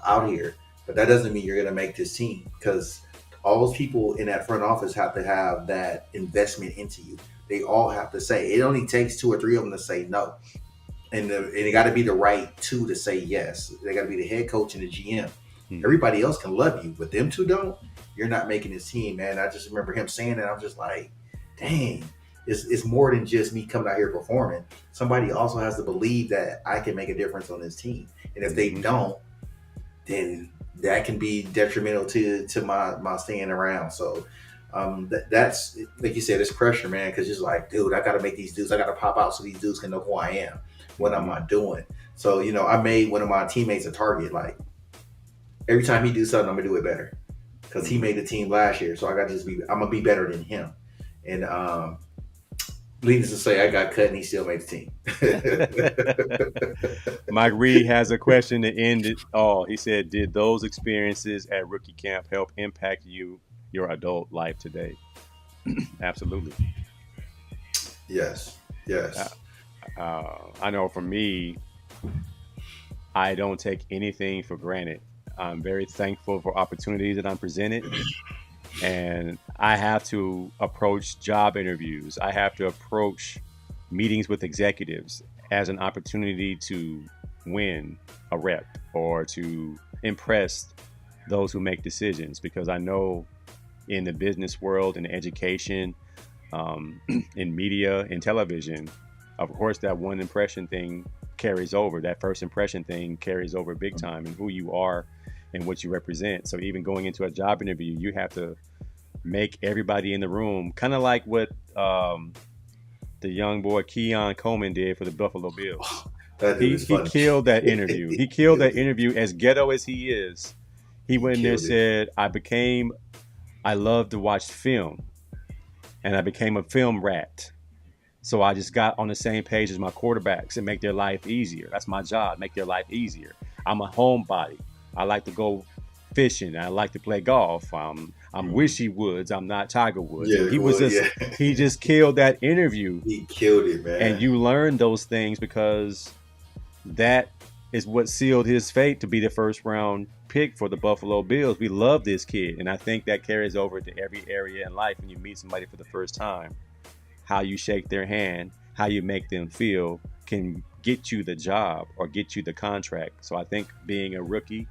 Speaker 2: out here, but that doesn't mean you're going to make this team, because all those people in that front office have to have that investment into you. They all have to say, it only takes two or three of them to say no. And it got to be the right two to say yes. They got to be the head coach and the GM.
Speaker 1: Mhm.
Speaker 2: Everybody else can love you, but them two don't. You're not making this team, man. I just remember him saying that. I'm just like, dang, it's more than just me coming out here performing. Somebody also has to believe that I can make a difference on this team. And if they
Speaker 1: Mhm.
Speaker 2: don't, then that can be detrimental to my staying around. So that's like you said, it's pressure, man, because it's like, dude, I got to make these dudes, I got to pop out so these dudes can know who I am. What am I doing? So I made one of my teammates a target. Like, every time he do something, I'm gonna do it better. because he
Speaker 1: Hmm.
Speaker 2: made the team last year. So I got to just be. I'm gonna be better than him. And needless to say, I got cut and he still made the team.
Speaker 1: Mike Reed has a question to end it all. He said, "Did those experiences at rookie camp help impact your adult life today?" Absolutely.
Speaker 2: Yes,
Speaker 1: Uh,
Speaker 2: yes.
Speaker 1: I know for me, I don't take anything for granted. I'm very thankful for opportunities that I'm presented, and I have to approach job interviews. I have to approach meetings with executives as an opportunity to win a rep or to impress those who make decisions, because I know in the business world, in education, in media, in television, of course, that one impression thing carries over. That first impression thing carries over big time in who you are and what you represent. So even going into a job interview, you have to make everybody in the room kind of like what the young boy Keon Coleman did for the Buffalo Bills.
Speaker 2: That dude
Speaker 1: He
Speaker 2: is
Speaker 1: he
Speaker 2: funny.
Speaker 1: killed that interview. He killed that interview. As ghetto as he is, he
Speaker 2: He
Speaker 1: went in there and
Speaker 2: killed it.
Speaker 1: said, I love to watch film, and I became a film rat. So I just got on the same page as my quarterbacks and make their life easier. That's my job, make their life easier. I'm a homebody. I like to go fishing. I like to play golf. I'm
Speaker 2: Mhm.
Speaker 1: Wishy Woods. I'm not Tiger Woods. And
Speaker 2: Yeah,
Speaker 1: he was
Speaker 2: well,
Speaker 1: just
Speaker 2: yeah.
Speaker 1: he just killed that interview.
Speaker 2: He killed it,
Speaker 1: And
Speaker 2: man.
Speaker 1: you learn those things because that is what sealed his fate to be the first round pick for the Buffalo Bills. We love this kid, and I think that carries over to every area in life when you meet somebody for the first time. How you shake their hand, how you make them feel can get you the job or get you the contract. So I think being a rookie,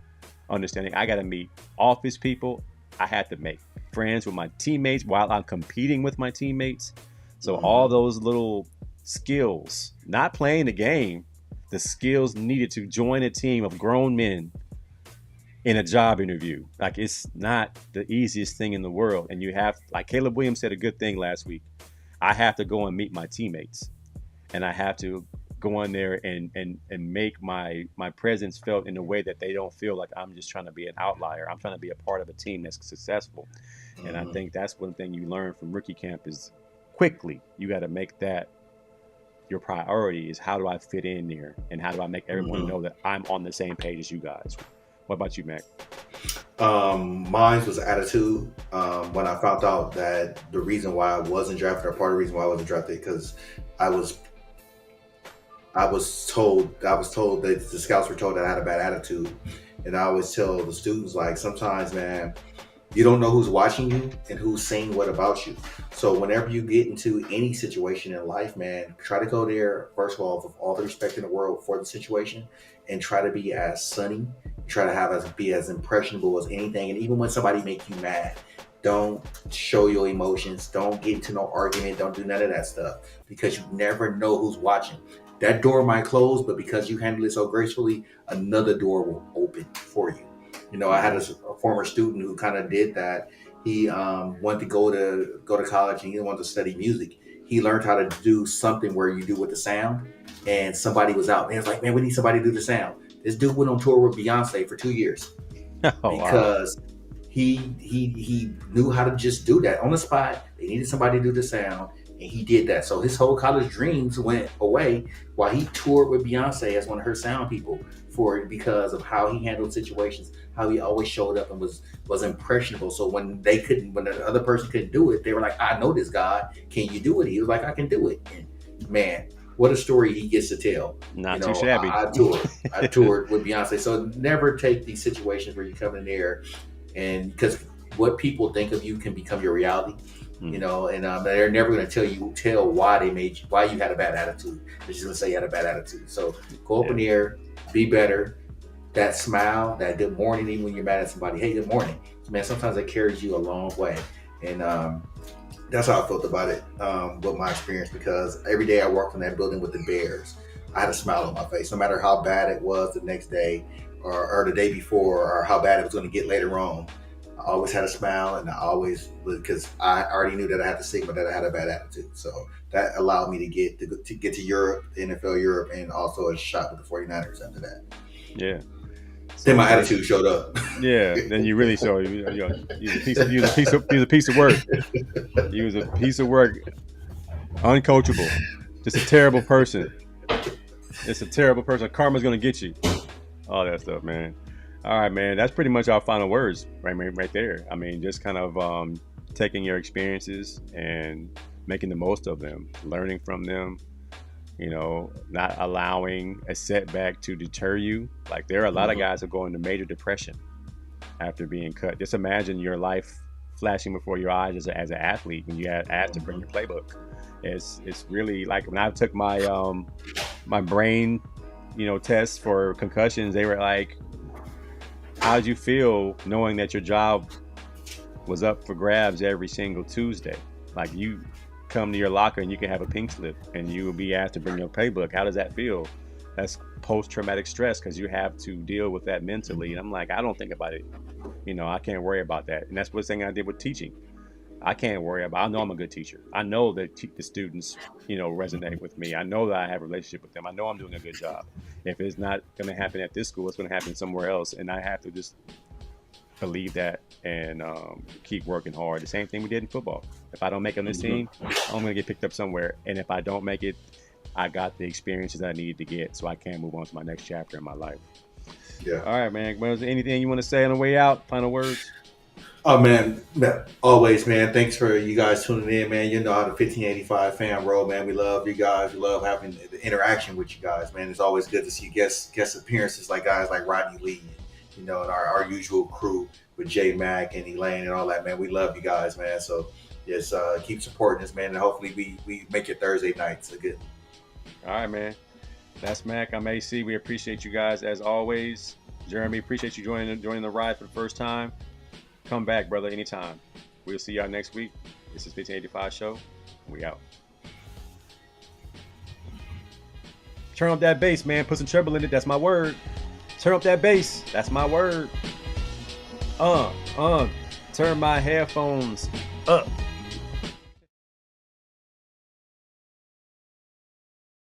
Speaker 1: understanding I got to meet office people, I had to make friends with my teammates while I'm competing with my teammates. So all
Speaker 2: Hmm.
Speaker 1: those little skills, not playing the game, the skills needed to join a team of grown men in a job interview. Like, it's not the easiest thing in the world. And you have, like Caleb Williams said a good thing last week, I have to go and meet my teammates, and I have to go in there and make my presence felt in a way that they don't feel like I'm just trying to be an outlier. I'm trying to be a part of a team that's successful. And I
Speaker 2: Hmm.
Speaker 1: think that's one thing you learn from rookie camp is quickly you got to make that your priority, is how do I fit in there and how do I make everyone
Speaker 2: Hmm.
Speaker 1: know that I'm on the same page as you guys. What about you, Mac?
Speaker 2: Mine was attitude. When I found out that the reason why I wasn't drafted, or part of the reason why I wasn't drafted, because I was I was told that the scouts were told that I had a bad attitude, and I always tell the students, like, sometimes, man, you don't know who's watching you and who's saying what about you. So whenever you get into any situation in life, man, try to go there first of all with all the respect in the world for the situation, and try to be as sunny, try to have as be as impressionable as anything. And even when somebody make you mad, don't show your emotions. Don't get into no argument. Don't do none of that stuff, because you never know who's watching. That door might close, but because you handle it so gracefully, another door will open for you. I had
Speaker 1: Mm-hmm.
Speaker 2: a former student who kind of did that. He wanted to go to college, and he wanted to study music. He learned how to do something where you do with the sound, and somebody was out. And he was like, "Man, we need somebody to do the sound." This dude went on tour with Beyonce for 2 years
Speaker 1: Oh, wow.
Speaker 2: because he knew how to just do that on the spot. They needed somebody to do the sound, and he did that. So his whole college dreams went away while he toured with Beyonce as one of her sound people for it, because of how he handled situations, how he always showed up and was impressionable. So when the other person couldn't do it, they were like, "I know this guy. Can you do it?" He was like, "I can do it." And man, what a story he gets to tell.
Speaker 1: Not too shabby.
Speaker 2: I toured with Beyonce. So never take these situations where you come in there, and because what people think of you can become your reality,
Speaker 1: Mm,
Speaker 2: and they're never going to tell why they made you, why you had a bad attitude. They're just going to say you had a bad attitude. So go up in
Speaker 1: yeah.
Speaker 2: the air, be better. That smile, that good morning, even when you're mad at somebody, hey, good morning, man. Sometimes it carries you a long way, and that's how I felt about it, with my experience. Because every day I walked in that building with the Bears, I had a smile on my face, no matter how bad it was the next day, or the day before, or how bad it was going to get later on. I always had a smile, and I always, because I already knew that I had the stigma that I had a bad attitude. So that allowed me to get to Europe, the NFL Europe, and also a shot with the 49ers after that.
Speaker 1: Yeah.
Speaker 2: Then
Speaker 1: So
Speaker 2: my
Speaker 1: make
Speaker 2: attitude showed up.
Speaker 1: yeah. Then you really show you was a piece of work. You was a piece of work, uncoachable, just a terrible person. It's a terrible person. Karma's gonna get you. All that stuff, man. All right, man. That's pretty much our final words, right there. I mean, just kind of taking your experiences and making the most of them, learning from them. Not allowing a setback to deter you. Like there are a lot of
Speaker 2: Mhm.
Speaker 1: guys that go into major depression after being cut. Just imagine your life flashing before your eyes as an athlete when you had asked to bring your playbook. It's really like when I took my brain, test for concussions. They were like, "How did you feel knowing that your job was up for grabs every single Tuesday? Like you come to your locker and you can have a pink slip and you will be asked to bring your playbook. How does that feel?" That's post-traumatic stress because you have to deal with that mentally. And I'm like, I don't think about it. I can't worry about that. And that's what thing I did with teaching. I can't worry about. I know I'm a good teacher. I know that the students, resonate with me. I know that I have a relationship with them. I know I'm doing a good job. If it's not going to happen at this school, it's going to happen somewhere else, and I have to just believe that and keep working hard. The same thing we did in football. If I don't make it on this team, I'm going to get picked up somewhere. And if I don't make it, I got the experiences I need to get so I can move on to my next chapter in my life.
Speaker 2: Yeah.
Speaker 1: All right, man. Was there anything you want to say on the way out? Final words?
Speaker 2: Oh man, always, man. Thanks for you guys tuning in, man. You know how the 1585 fan roll, man. We love you guys. We love having the interaction with you guys, man. It's always good to see guest appearances like guys like Rodney Lee, and our usual crew with J Mac and Elaine and all that, man. We love you guys, man. So just keep supporting us, man, and hopefully we make your Thursday nights a good.
Speaker 1: All right, man. That's Mac. I'm AC. We appreciate you guys as always. Jeremy, appreciate you joining the ride for the first time. Come back, brother, anytime. We'll see y'all next week. This is 1585 Show. We out. Turn up that bass, man. Put some treble in it. That's my word. Turn up that bass. That's my word. Turn my headphones up.